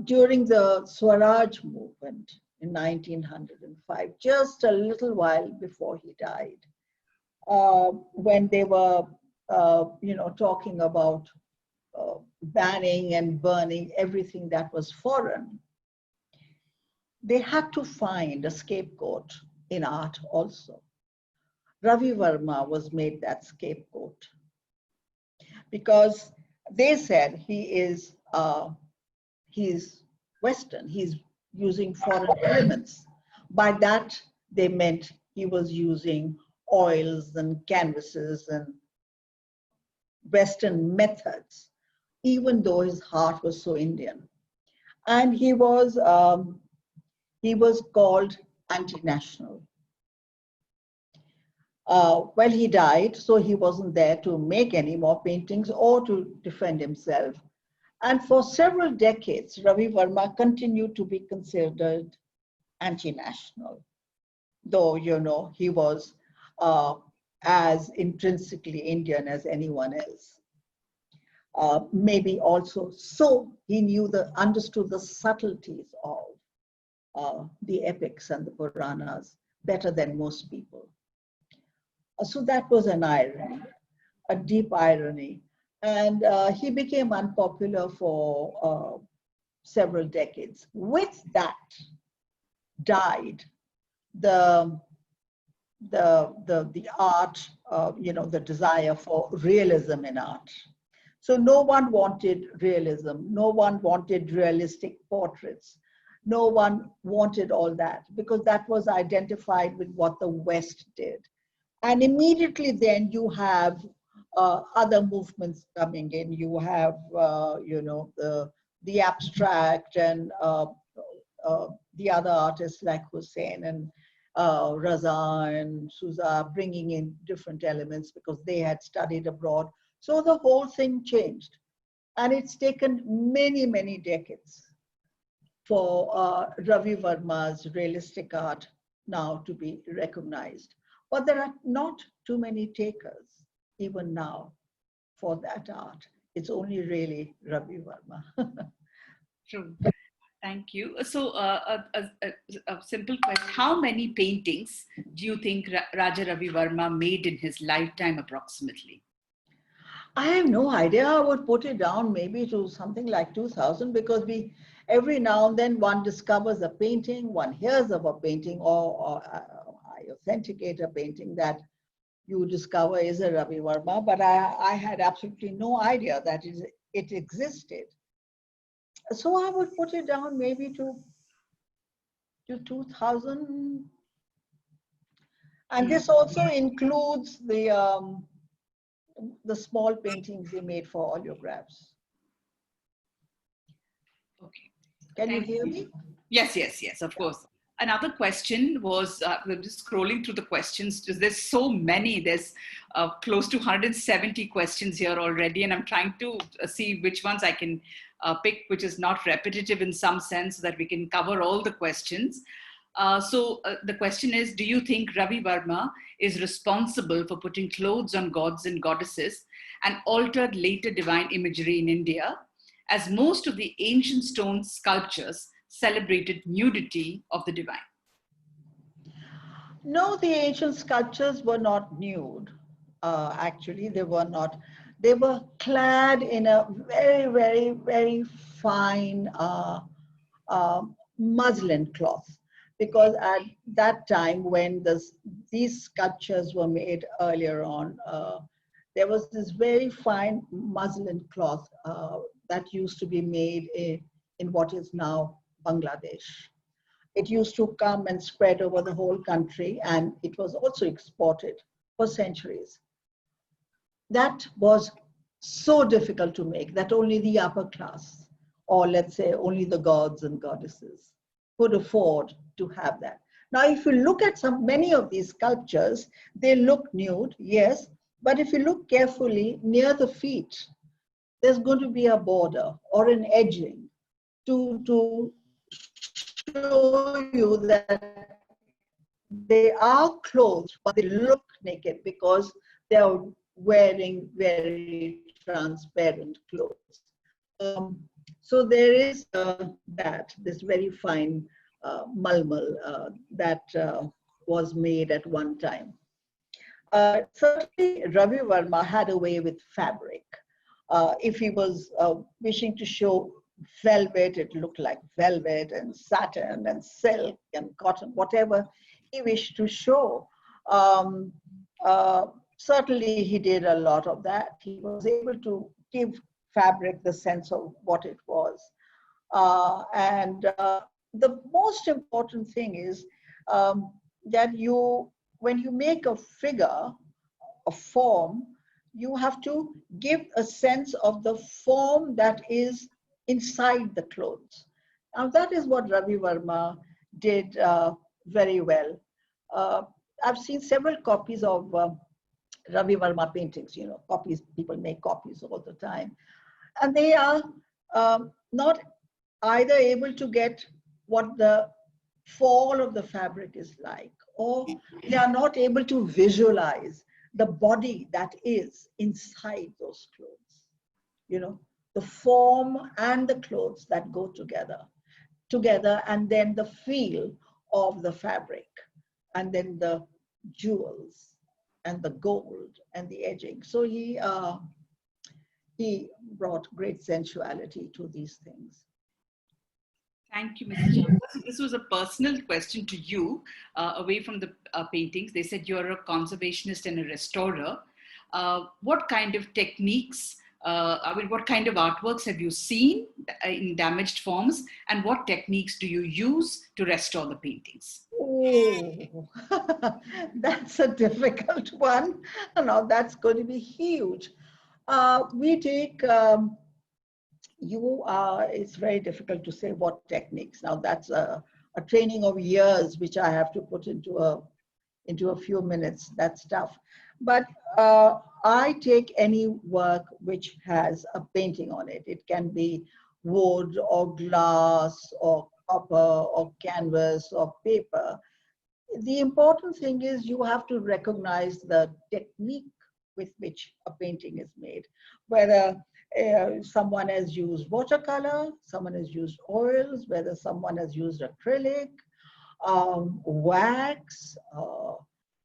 during the Swaraj movement in 1905, just a little while before he died, when they were, talking about banning and burning everything that was foreign, they had to find a scapegoat in art also. Ravi Varma was made that scapegoat because they said he's Western, he's using foreign elements. By that, they meant he was using oils and canvases and Western methods, even though his heart was so Indian. And he was called anti-national. Well, he died, so he wasn't there to make any more paintings or to defend himself. And for several decades, Ravi Varma continued to be considered anti-national, though, he was as intrinsically Indian as anyone else. Maybe also, so he understood the subtleties of the epics and the Puranas better than most people. So that was an irony, a deep irony. And he became unpopular for several decades. With that died the art, the desire for realism in art. So no one wanted realism. No one wanted realistic portraits. No one wanted all that because that was identified with what the West did. And immediately then you have other movements coming in. You have, the abstract and the other artists like Hussein and Raza and Souza bringing in different elements because they had studied abroad. So the whole thing changed. And it's taken many, many decades for Ravi Varma's realistic art now to be recognized. But there are not too many takers, even now, for that art. It's only really Ravi Varma. True. Thank you. So, a simple question. How many paintings do you think Raja Ravi Varma made in his lifetime approximately? I have no idea. I would put it down maybe to something like 2000, because every now and then one discovers a painting, one hears of a painting, or I authenticate a painting that you discover is a Ravi Varma, but I had absolutely no idea that it existed. So I would put it down maybe to 2000. And this also includes the small paintings he made for oleographs. Okay. Can you hear me? Yes, of course. Another question was, we're just scrolling through the questions. There's so many. There's close to 170 questions here already, and I'm trying to see which ones I can pick, which is not repetitive in some sense, so that we can cover all the questions. So the question is, do you think Ravi Varma is responsible for putting clothes on gods and goddesses and altered later divine imagery in India, as most of the ancient stone sculptures celebrated nudity of the divine? No, the ancient sculptures were not nude. Actually, they were not. They were clad in a very, very, very fine muslin cloth. Because at that time, when these sculptures were made earlier on, there was this very fine muslin cloth that used to be made in what is now Bangladesh. It used to come and spread over the whole country, and it was also exported for centuries. That was so difficult to make that only the upper class, or let's say only the gods and goddesses, could afford to have that. Now, if you look at many of these sculptures, they look nude, yes, but if you look carefully near the feet, there's going to be a border or an edging to show you that they are clothed, but they look naked because they are wearing very transparent clothes. So there is this very fine mulmul that was made at one time. Certainly, Ravi Varma had a way with fabric. If he was wishing to show velvet, it looked like velvet and satin and silk and cotton, whatever he wished to show. Certainly, he did a lot of that. He was able to give fabric the sense of what it was. The most important thing is that when you make a figure, a form, you have to give a sense of the form that is inside the clothes. Now that is what Ravi Varma did very well. I've seen several copies of Ravi Varma paintings, copies, people make copies all the time. And they are not either able to get what the fall of the fabric is like, or they are not able to visualize the body that is inside those clothes. The form and the clothes that go together, and then the feel of the fabric, and then the jewels and the gold and the edging. So he brought great sensuality to these things. Thank you, Mrs. Chawla. So this was a personal question to you, away from the paintings. They said you're a conservationist and a restorer. What kind of techniques, what kind of artworks have you seen in damaged forms, and what techniques do you use to restore the paintings? Oh, that's a difficult one. Now that's going to be huge. We take, it's very difficult to say what techniques. Now that's a training of years, which I have to put into a few minutes. That's tough. But I take any work which has a painting on it. It can be wood or glass or copper or canvas or paper. The important thing is you have to recognize the technique with which a painting is made. Whether someone has used watercolor, someone has used oils, whether someone has used acrylic, wax,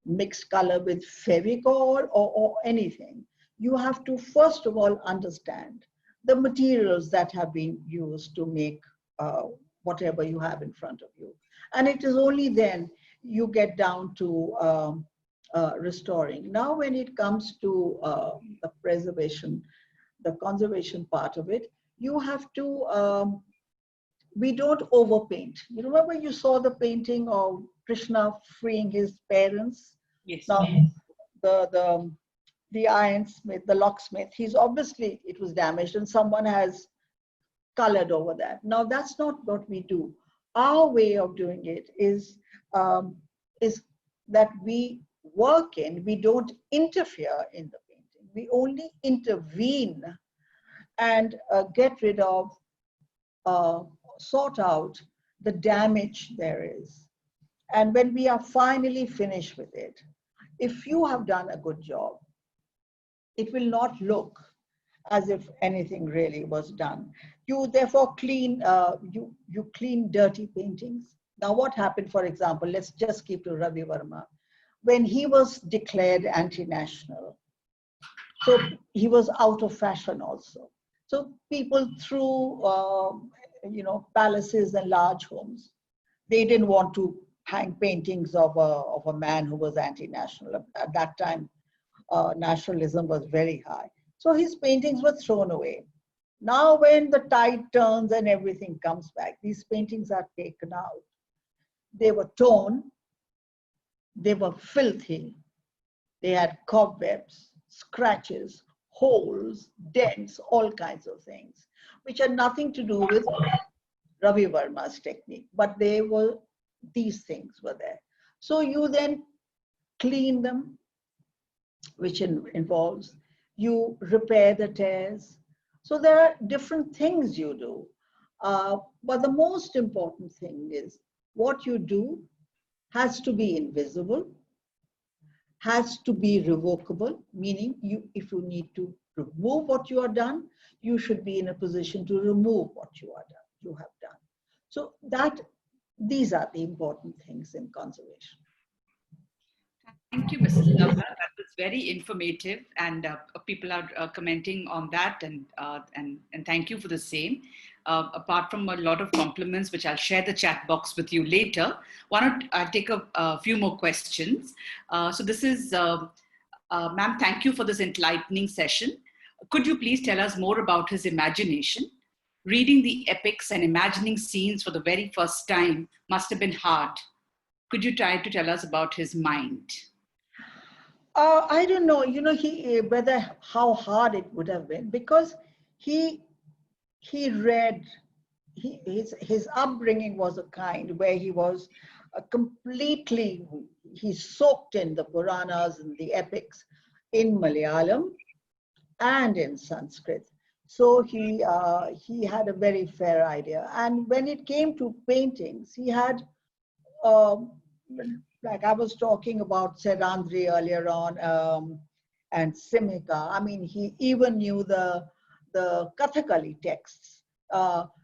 mixed color with Fevicol or anything. You have to first of all understand the materials that have been used to make whatever you have in front of you. And it is only then you get down to restoring. Now, when it comes to the preservation, the conservation part of it, you have to, we don't overpaint. You remember you saw the painting of Krishna freeing his parents? Yes. Now, the ironsmith, the locksmith, he's obviously, it was damaged and someone has colored over that. Now, that's not what we do. Our way of doing it is that we work in, we don't interfere in the painting. We only intervene and get rid of, sort out the damage there is. And when we are finally finished with it, if you have done a good job, it will not look as if anything really was done. You therefore clean, you clean dirty paintings. Now what happened, for example, let's just keep to Ravi Varma. When he was declared anti-national, so he was out of fashion also. So people threw, palaces and large homes. They didn't want to hang paintings of a man who was anti-national. At that time, nationalism was very high. So his paintings were thrown away. Now when the tide turns and everything comes back, these paintings are taken out. They were torn, they were filthy, they had cobwebs, scratches, holes, dents, all kinds of things, which had nothing to do with Ravi Varma's technique, but these things were there. So you then clean them, which involves you repair the tears. So there are different things you do. But the most important thing is what you do has to be invisible, has to be revocable, meaning if you need to remove what you have done, you should be in a position to remove what you have done. So these are the important things in conservation. Thank you, Mrs. Chawla. That was very informative, and people are commenting on that, and thank you for the same. Apart from a lot of compliments, which I'll share the chat box with you later, I'll take a few more questions. So this is, ma'am, thank you for this enlightening session. Could you please tell us more about his imagination? Reading the epics and imagining scenes for the very first time must have been hard. Could you try to tell us about his mind? I don't know, how hard it would have been, because he read, his upbringing was a kind where he was he soaked in the Puranas and the epics in Malayalam and in Sanskrit. So he had a very fair idea. And when it came to paintings, he had, like I was talking about Serandri earlier on, and Simika. I mean, he even knew the Kathakali texts.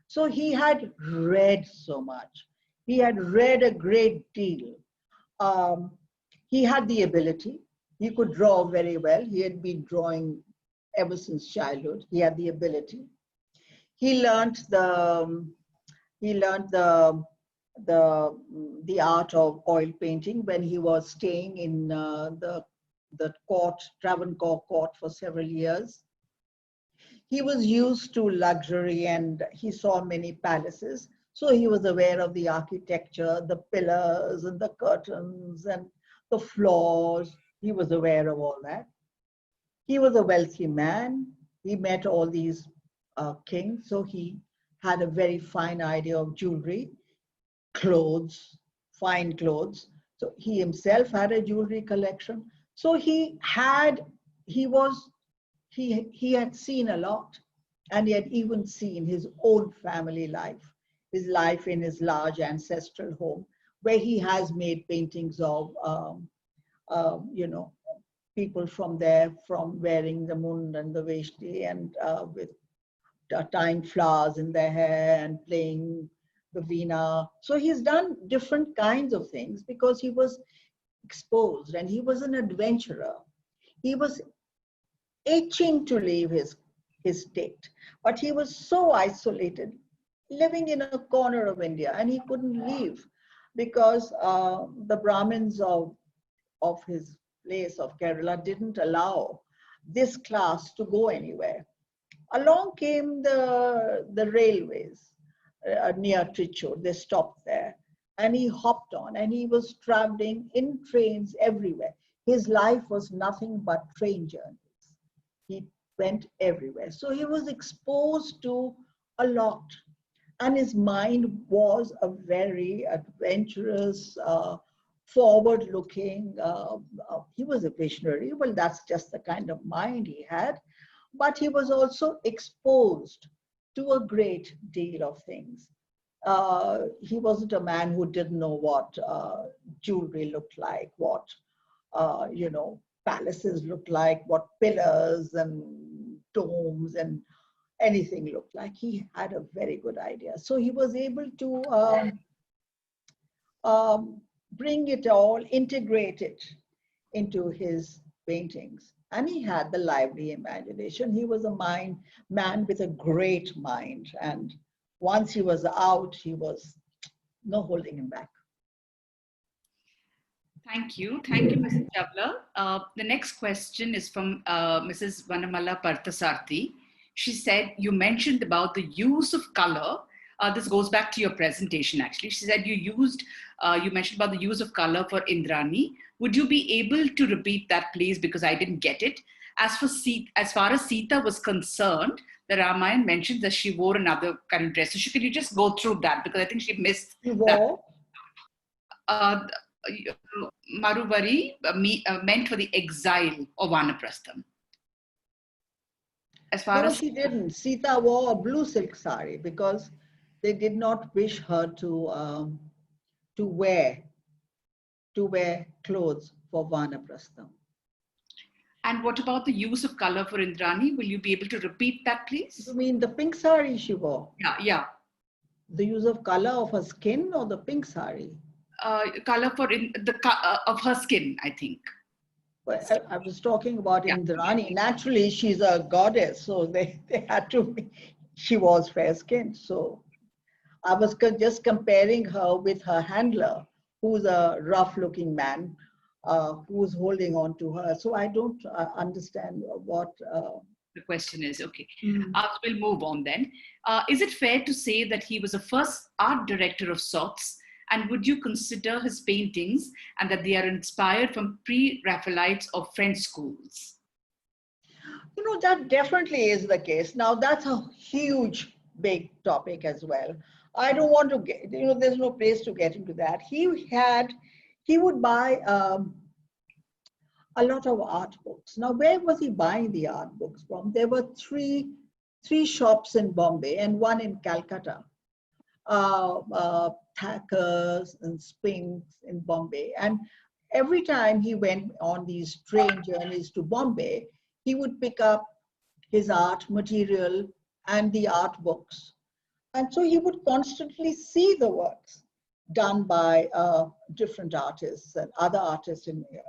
So he had read so much. He had read a great deal. He had the ability. He could draw very well. He had been drawing ever since childhood. He had the ability. He learned the art of oil painting when he was staying in the court, Travancore court, for several years. He was used to luxury and he saw many palaces. So he was aware of the architecture, the pillars and the curtains and the floors. He was aware of all that. He was a wealthy man. He met all these kings. So he had a very fine idea of jewelry, clothes, fine clothes. So he himself had a jewelry collection. So he had he was, he had seen a lot, and he had even seen his own family life, his life in his large ancestral home, where he has made paintings of, you know, people from there, from wearing the mund and the veshti, and with tying flowers in their hair and playing the veena. So he's done different kinds of things because he was exposed and he was an adventurer. He was itching to leave his state, but he was so isolated, living in a corner of India, and he couldn't leave because the Brahmins of his place of Kerala didn't allow this class to go anywhere. Along came the railways near Trichur. They stopped there, and he hopped on, and he was traveling in trains everywhere. His life was nothing but train journeys. He went everywhere. So he was exposed to a lot. And his mind was a very adventurous, forward-looking, he was a visionary. Well, that's just the kind of mind he had. But he was also exposed to a great deal of things. He wasn't a man who didn't know what jewelry looked like, what, you know, palaces looked like, what pillars and domes and anything looked like. He had a very good idea. So he was able to bring it all, integrate it into his paintings. And he had the lively imagination. He was a man with a great mind. And once he was out, he was no holding him back. Thank you. Thank you, Mrs. Chawla. The next question is from Mrs. Vanamala Parthasarthi. She said, you mentioned about the use of color. This goes back to your presentation, actually. She said you mentioned about the use of color for Indrani. Would you be able to repeat that, please? Because I didn't get it. As far as Sita was concerned, the Ramayana mentions that she wore another kind of dress. So could you just go through that? Because I think she missed that. Maruvari meant for the exile of Vanaprastham. As far no, as she didn't. Sita wore a blue silk sari because they did not wish her to wear clothes for Vanaprastham. And what about the use of color for Indrani? Will you be able to repeat that, please? You mean the pink sari she wore? Yeah. The use of color of her skin or the pink sari? Color for of her skin, I think. Well, I was talking about Indrani. Naturally, she's a goddess, so they had to be, she was fair-skinned. So I was just comparing her with her handler, who's a rough-looking man, who's holding on to her. So I don't understand what... the question is, okay. We'll move on then. Is it fair to say that he was a first art director of sorts? And would you consider his paintings and that they are inspired from pre-Raphaelites or French schools? You know, that definitely is the case. Now, that's a huge, big topic as well. I don't want to get, you know, there's no place to get into that. He would buy a lot of art books. Now, where was he buying the art books from? There were three shops in Bombay and one in Calcutta. Thackers and Spinks in Bombay. And every time he went on these train journeys to Bombay, he would pick up his art material and the art books. And so he would constantly see the works done by different artists and other artists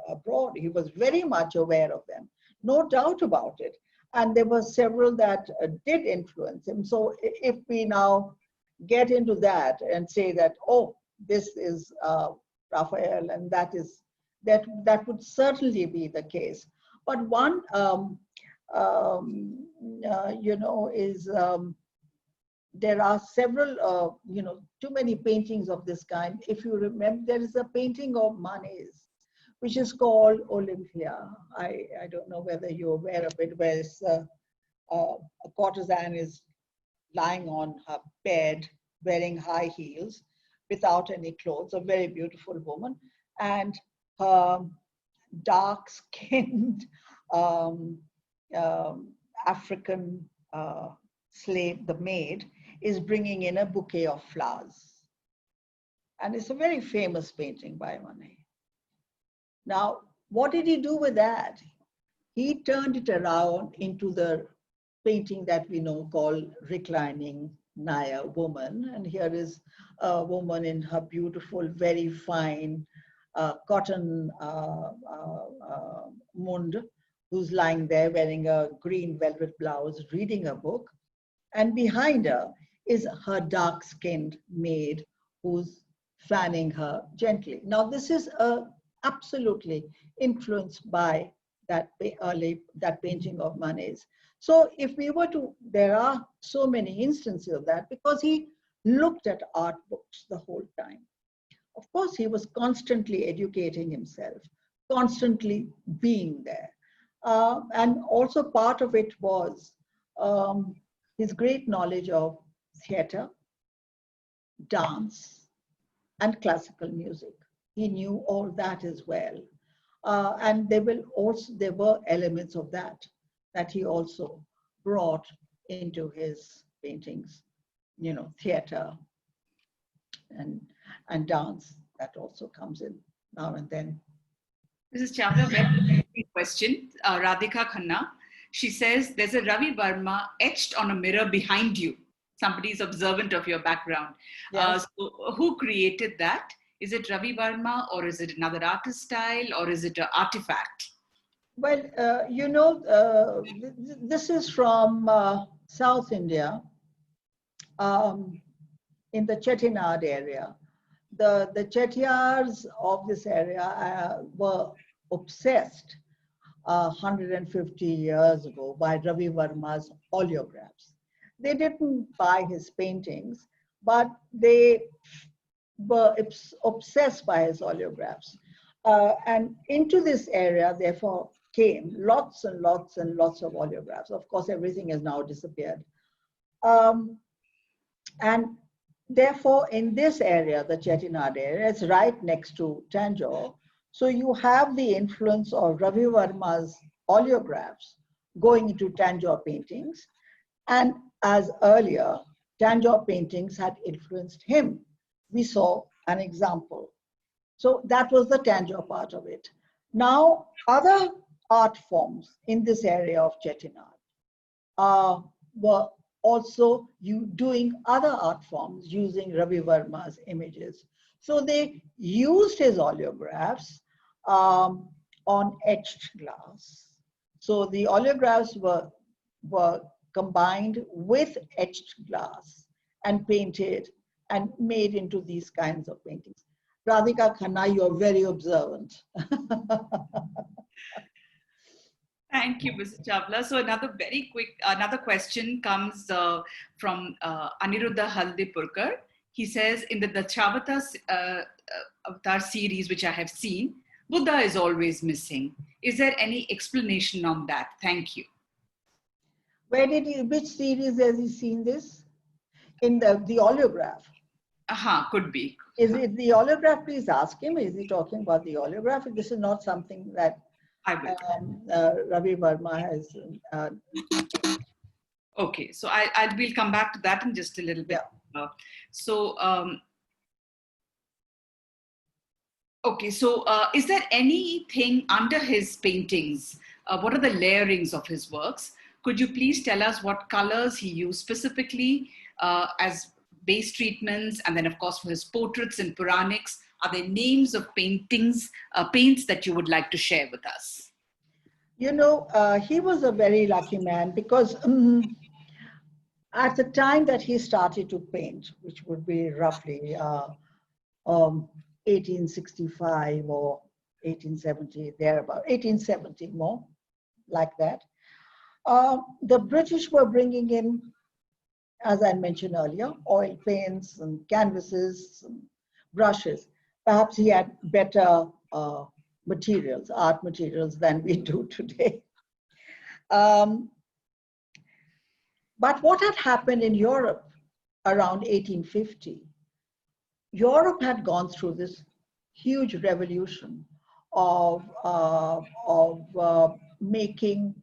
abroad. He was very much aware of them, no doubt about it. And there were several that did influence him. So if we now get into that and say that, oh, this is Raphael, and that would certainly be the case. But one, you know, is there are several, you know, too many paintings of this kind. If you remember, there is a painting of Manet's, which is called Olympia. I don't know whether you're aware of it, where it's, a courtesan is lying on her bed, wearing high heels, without any clothes, a very beautiful woman. And her dark-skinned um, African slave, the maid, is bringing in a bouquet of flowers. And it's a very famous painting by Monet. Now, what did he do with that? He turned it around into the painting that we know called Reclining Nia Woman. And here is a woman in her beautiful, very fine cotton mund, who's lying there wearing a green velvet blouse, reading a book. And behind her is her dark-skinned maid who's fanning her gently. Now, this is absolutely influenced by that painting of Manet's. So if we were to, there are so many instances of that because he looked at art books the whole time. Of course, he was constantly educating himself, constantly being there. And also part of it was his great knowledge of theater, dance, and classical music. He knew all that as well. And there were elements of that he also brought into his paintings, you know, theater and dance, that also comes in now and then. Mrs. Chawla, very quick question. Radhika Khanna, she says, there's a Ravi Varma etched on a mirror behind you. Somebody is observant of your background. Yes. So who created that? Is it Ravi Varma or is it another artist style or is it an artifact? Well, you know, this is from South India, in the Chettinad area. The Chettiars of this area were obsessed 150 years ago by Ravi Varma's oleographs. They didn't buy his paintings, but they were obsessed by his oleographs. And into this area, therefore, came lots and lots and lots of oleographs. Of course, everything has now disappeared. And therefore, in this area, the Chettinad area, it's right next to Tanjore. So you have the influence of Ravi Varma's oleographs going into Tanjore paintings. And as earlier, Tanjore paintings had influenced him. We saw an example. So that was the Tanjore part of it. Now, other art forms in this area of Chettinad were also doing other art forms using Ravi Varma's images. So they used his oleographs on etched glass. So the oleographs were combined with etched glass and painted and made into these kinds of paintings. Radhika Khanna, you're very observant. Thank you, Mrs. Chawla. So another question comes from Aniruddha Haldipurkar. He says, in the Dachavata Avatar series, which I have seen, Buddha is always missing. Is there any explanation on that? Thank you. Which series has he seen this? In the oleograph? Could be. Is it the oleograph? Please ask him. Is he talking about the oleograph? This is not something that Ravi Varma has. Okay, so we'll come back to that in just a little bit. Yeah. Is there anything under his paintings? What are the layerings of his works? Could you please tell us what colors he used specifically as base treatments, and then of course for his portraits and Puranics? Are there names of paints that you would like to share with us? You know, he was a very lucky man because at the time that he started to paint, which would be roughly 1865 or 1870, thereabout, 1870 more, like that. The British were bringing in, as I mentioned earlier, oil paints and canvases and brushes. Perhaps he had better materials, art materials, than we do today. But what had happened in Europe around 1850, Europe had gone through this huge revolution of making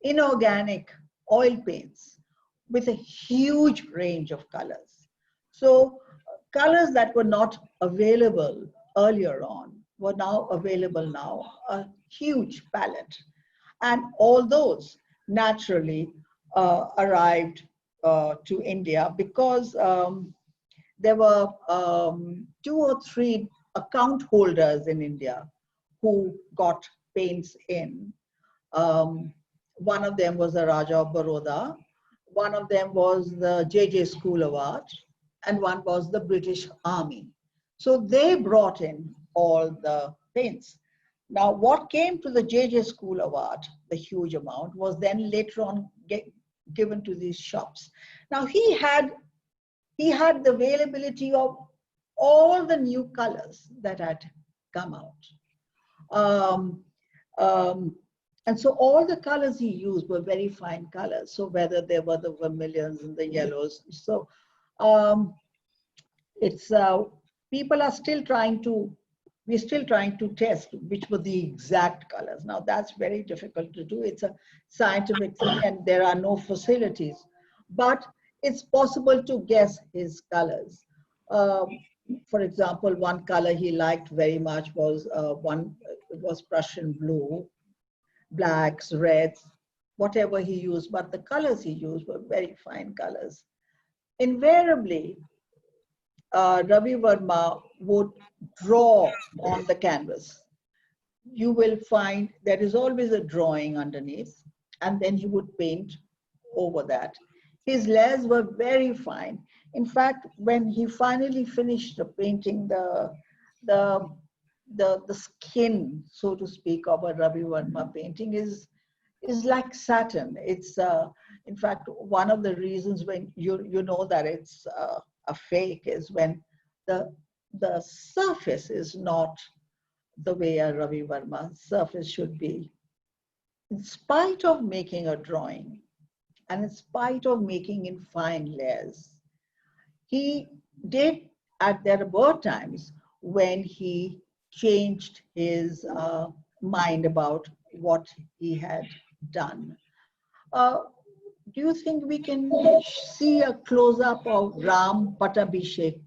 inorganic oil paints with a huge range of colors. So colors that were not available earlier on were now available now, a huge palette. And all those naturally arrived to India because there were 2 or 3 account holders in India who got paints in. One of them was the Raja of Baroda, one of them was the J.J. School of Art, and one was the British Army. So they brought in all the paints. Now, what came to the J.J. School of Art, the huge amount, was then later on given to these shops. Now, he had the availability of all the new colors that had come out. And so all the colors he used were very fine colors. So whether they were the vermilions and the yellows. So people are still trying to, we're still trying to test which were the exact colors. Now that's very difficult to do. It's a scientific thing and there are no facilities, but it's possible to guess his colors. For example, one color he liked very much was Prussian blue, blacks, reds, whatever he used, but the colors he used were very fine colors. Invariably, Ravi Varma would draw on the canvas. You will find there is always a drawing underneath, and then he would paint over that. His layers were very fine. In fact, when he finally finished the painting, the skin, so to speak, of a Ravi Varma painting is like satin. It's in fact one of the reasons when you know that it's a fake is when the surface is not the way a Ravi Varma surface should be. In spite of making a drawing and in spite of making in fine layers, he did, there were times when he changed his mind about what he had done. Do you think we can see a close-up of Ram Patabhishek?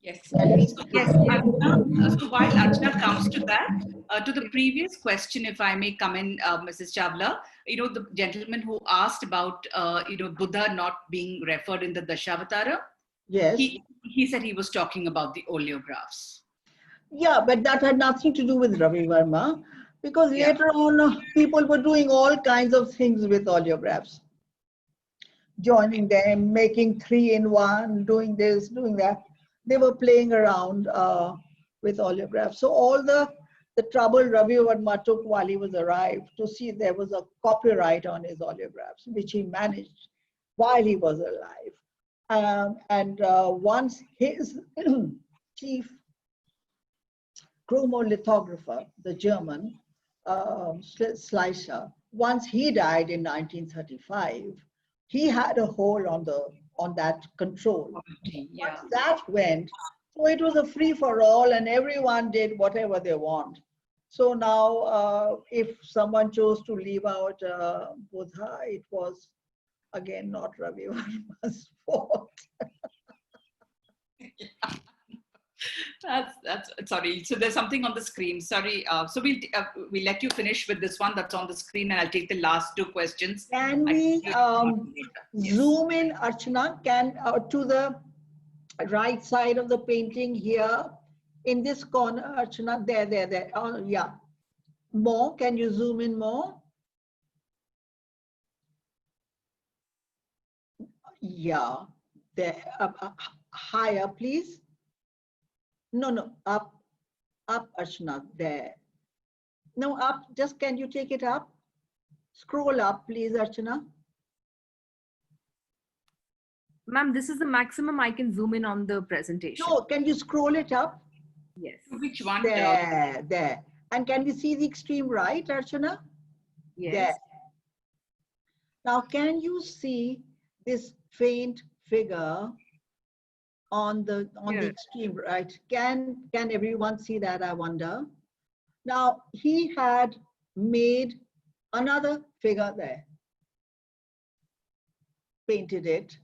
Yes. Yes, Archana, so while Archana comes to that, to the previous question, if I may come in, Mrs. Chawla, the gentleman who asked about, Buddha not being referred in the Dashavatara, Yes. He said he was talking about the oleographs. Yeah, but that had nothing to do with Ravi Varma, because later on, people were doing all kinds of things with oleographs. Joining them, making 3-in-1, doing this, doing that. They were playing around with oleographs. So all the trouble Ravi Varma took while he was arrived to see there was a copyright on his oleographs, which he managed while he was alive. Once his chief chromolithographer, the German Schleicher, once he died in 1935, he had a hold on that control. Once that went, so it was a free for all and everyone did whatever they want. So now if someone chose to leave out Buddha, it was again not Ravi Varma's fault. That's sorry. So there's something on the screen. Sorry. So we'll let you finish with this one that's on the screen, and I'll take the last 2 questions. Can we zoom in, Archana? Can to the right side of the painting here, in this corner, Archana? There. Oh, yeah. More. Can you zoom in more? Yeah. There. Higher, please. No, up, Archana, there. No, up, just can you take it up? Scroll up, please, Archana. Ma'am, this is the maximum I can zoom in on the presentation. No, can you scroll it up? Yes. Which one? There. And can we see the extreme right, Archana? Yes. There. Now, can you see this faint figure on the extreme right? Can everyone see that, I wonder? Now he had made another figure there, painted it,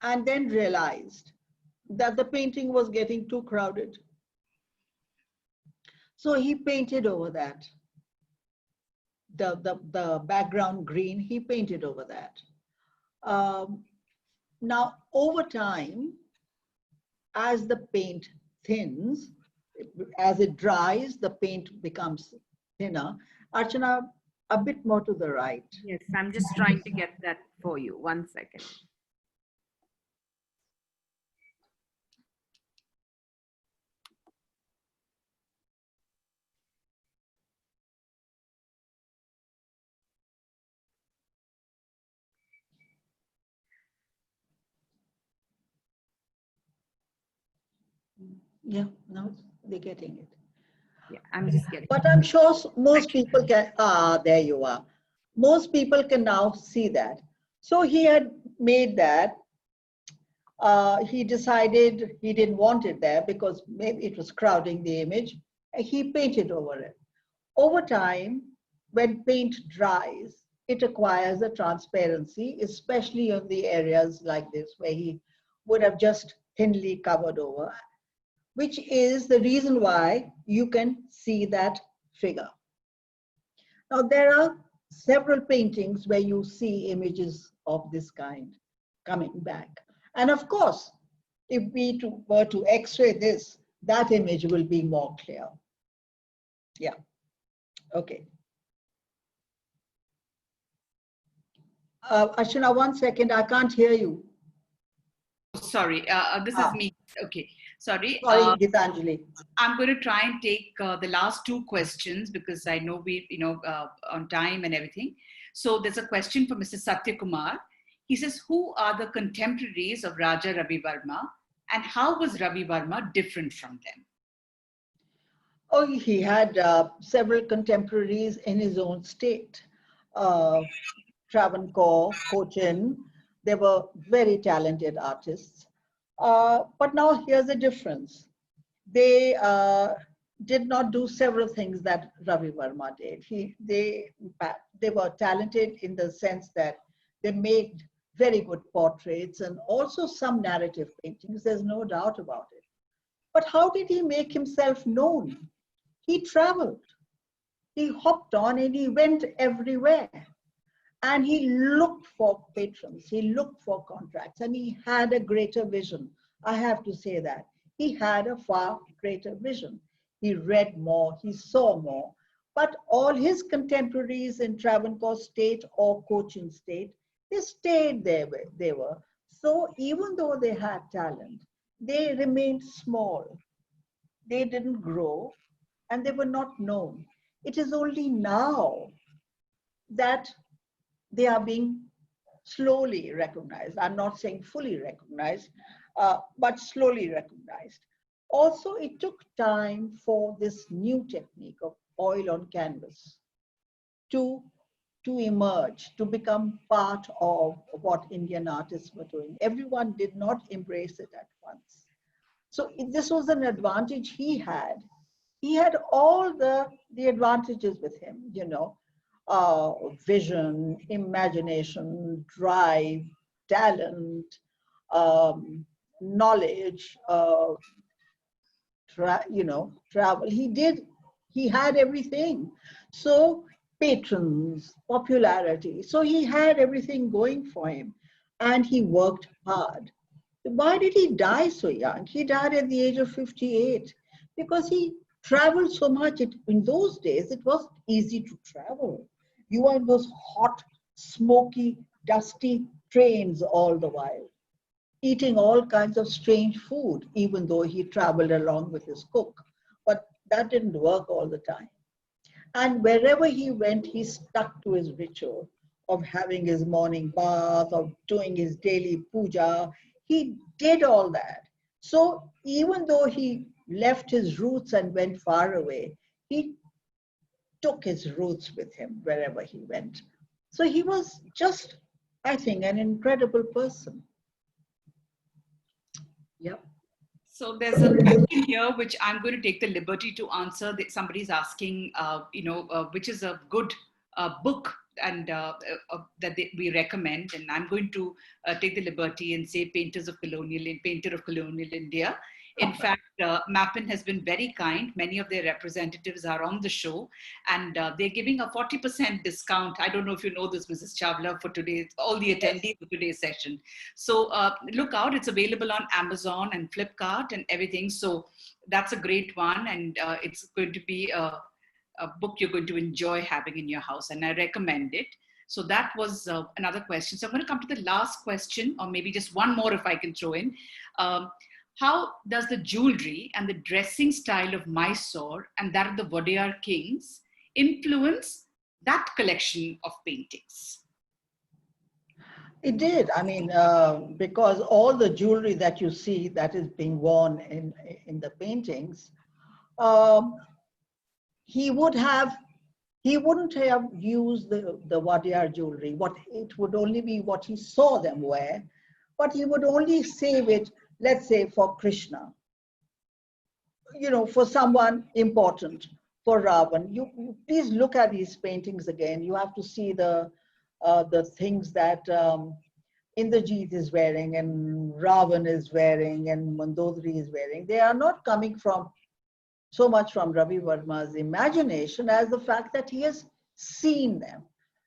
and then realized that the painting was getting too crowded. So he painted over that. The background green, he painted over that. Now, over time, as the paint thins, as it dries, the paint becomes thinner. Archana, a bit more to the right. Yes, I'm just trying to get that for you. 1 second. Yeah, now they're getting it. Yeah, I'm just getting But I'm sure most people can, there you are. Most people can now see that. So he had made that. He decided he didn't want it there because maybe it was crowding the image. He painted over it. Over time, when paint dries, it acquires a transparency, especially on the areas like this where he would have just thinly covered over, which is the reason why you can see that figure. Now, there are several paintings where you see images of this kind coming back. And of course, if we were to X-ray this, that image will be more clear. Yeah, okay. Ashana, 1 second, I can't hear you. Sorry, this is me. Okay, sorry. Sorry, Gitanjali. I'm going to try and take the last two questions because I know we, on time and everything. So there's a question for Mr. Satyakumar. He says, who are the contemporaries of Raja Ravi Varma and how was Ravi Varma different from them? Oh, he had several contemporaries in his own state. Travancore, Cochin, they were very talented artists. But now here's the difference. They did not do several things that Ravi Varma did. They were talented in the sense that they made very good portraits and also some narrative paintings, there's no doubt about it. But how did he make himself known? He traveled, he hopped on and he went everywhere. And he looked for patrons, he looked for contracts, and he had a greater vision. I have to say that. He had a far greater vision. He read more, he saw more. But all his contemporaries in Travancore State or Cochin State, they stayed there where they were. So even though they had talent, they remained small. They didn't grow and they were not known. It is only now that they are being slowly recognized. I'm not saying fully recognized, but slowly recognized. Also, it took time for this new technique of oil on canvas to emerge, to become part of what Indian artists were doing. Everyone did not embrace it at once. So this was an advantage he had. He had all the advantages with him, vision, imagination, drive, talent, knowledge, travel. He had everything. So patrons, popularity. So he had everything going for him and he worked hard. Why did he die so young? He died at the age of 58 because he traveled so much. In those days, it wasn't easy to travel. You were in those hot, smoky, dusty trains all the while, eating all kinds of strange food, even though he traveled along with his cook. But that didn't work all the time. And wherever he went, he stuck to his ritual of having his morning bath, of doing his daily puja. He did all that. So even though he left his roots and went far away, he took his roots with him wherever he went. So he was just, I think, an incredible person. Yep. So there's a question here which I'm going to take the liberty to answer. Somebody's asking, which is a good book and we recommend, and I'm going to take the liberty and say Painter of Colonial India. In fact, Mappin has been very kind. Many of their representatives are on the show, and they're giving a 40% discount. I don't know if you know this, Mrs. Chawla, for today, all the attendees of today's session. So look out, it's available on Amazon and Flipkart and everything. So that's a great one, and it's going to be a book you're going to enjoy having in your house, and I recommend it. So that was another question. So I'm going to come to the last question, or maybe just one more if I can throw in. How does the jewelry and the dressing style of Mysore and that of the Wadiyar kings influence that collection of paintings? It did. I mean, because all the jewelry that you see that is being worn in the paintings, he wouldn't have used the Wadiyar jewelry. It would only be what he saw them wear, but he would only save it, let's say, for Krishna, for someone important, for Ravana. You please look at these paintings again. You have to see the things that Indrajit is wearing and Ravana is wearing and Mandodari is wearing. They are not coming from so much from Ravi Varma's imagination as the fact that he has seen them.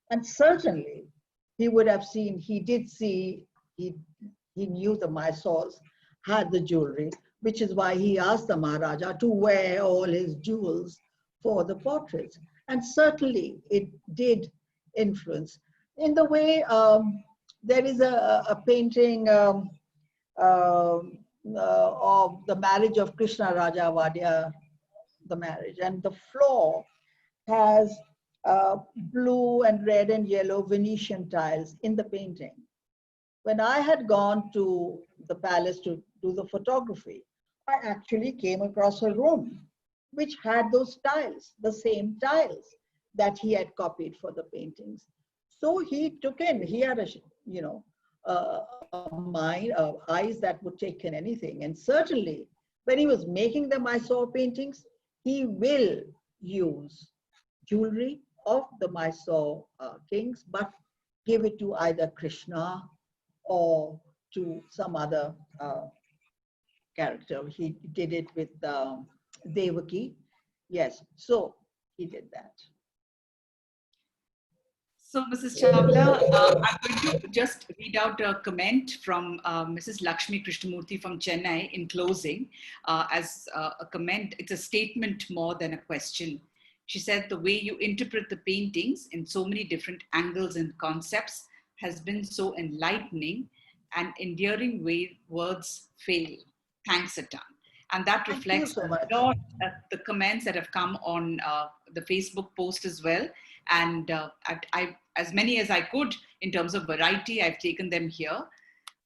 And certainly he would have seen, he knew the Mysores had the jewelry, which is why he asked the Maharaja to wear all his jewels for the portraits. And certainly it did influence. In the way, there is a painting of the marriage of Krishna Raja Wadiyar, the marriage, and the floor has blue and red and yellow Venetian tiles in the painting. When I had gone to the palace to do the photography, I actually came across a room which had those tiles, the same tiles that he had copied for the paintings. So he took in, he had a mind, eyes that would take in anything. And certainly when he was making the Mysore paintings, he will use jewelry of the Mysore kings, but give it to either Krishna or to some other character. He did it with Devaki. Yes, so he did that. So, Mrs. Chawla, I'm going to just read out a comment from Mrs. Lakshmi Krishnamurthy from Chennai in closing. As a comment, it's a statement more than a question. She said, the way you interpret the paintings in so many different angles and concepts has been so enlightening, and endearing way words fail. Thanks a ton. And that reflects a lot of the comments that have come on the Facebook post as well. And I, as many as I could in terms of variety, I've taken them here.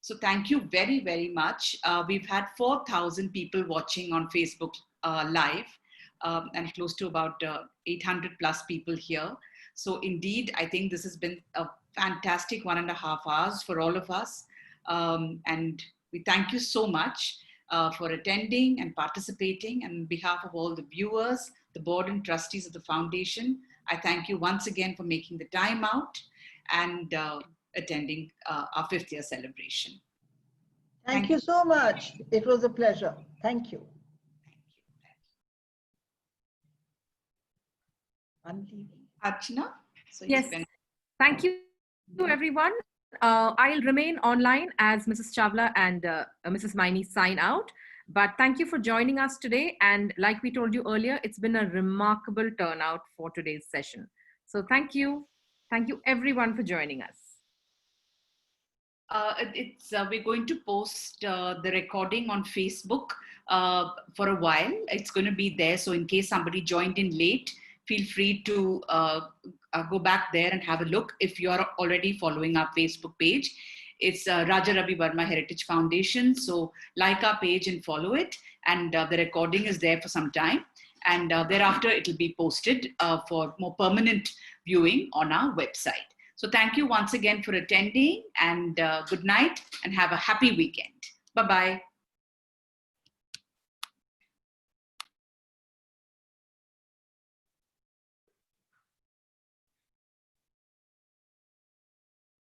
So thank you very, very much. We've had 4,000 people watching on Facebook Live, and close to about 800 plus people here. So indeed, I think this has been a fantastic 1.5 hours for all of us. And we thank you so much for attending and participating. And on behalf of all the viewers, the board and trustees of the foundation, I thank you once again for making the time out and attending our 5th year celebration. Thank you so much. It was a pleasure. Thank you. Archana? So yes. Thank you to everyone. I'll remain online as Mrs. Chawla and Mrs. Maini sign out. But thank you for joining us today. And like we told you earlier, it's been a remarkable turnout for today's session. So thank you. Thank you everyone for joining us. We're going to post the recording on Facebook for a while. It's going to be there. So in case somebody joined in late, feel free to go back there and have a look if you're already following our Facebook page. It's Raja Ravi Varma Heritage Foundation. So like our page and follow it. And the recording is there for some time. And thereafter, it'll be posted for more permanent viewing on our website. So thank you once again for attending, and good night and have a happy weekend. Bye-bye.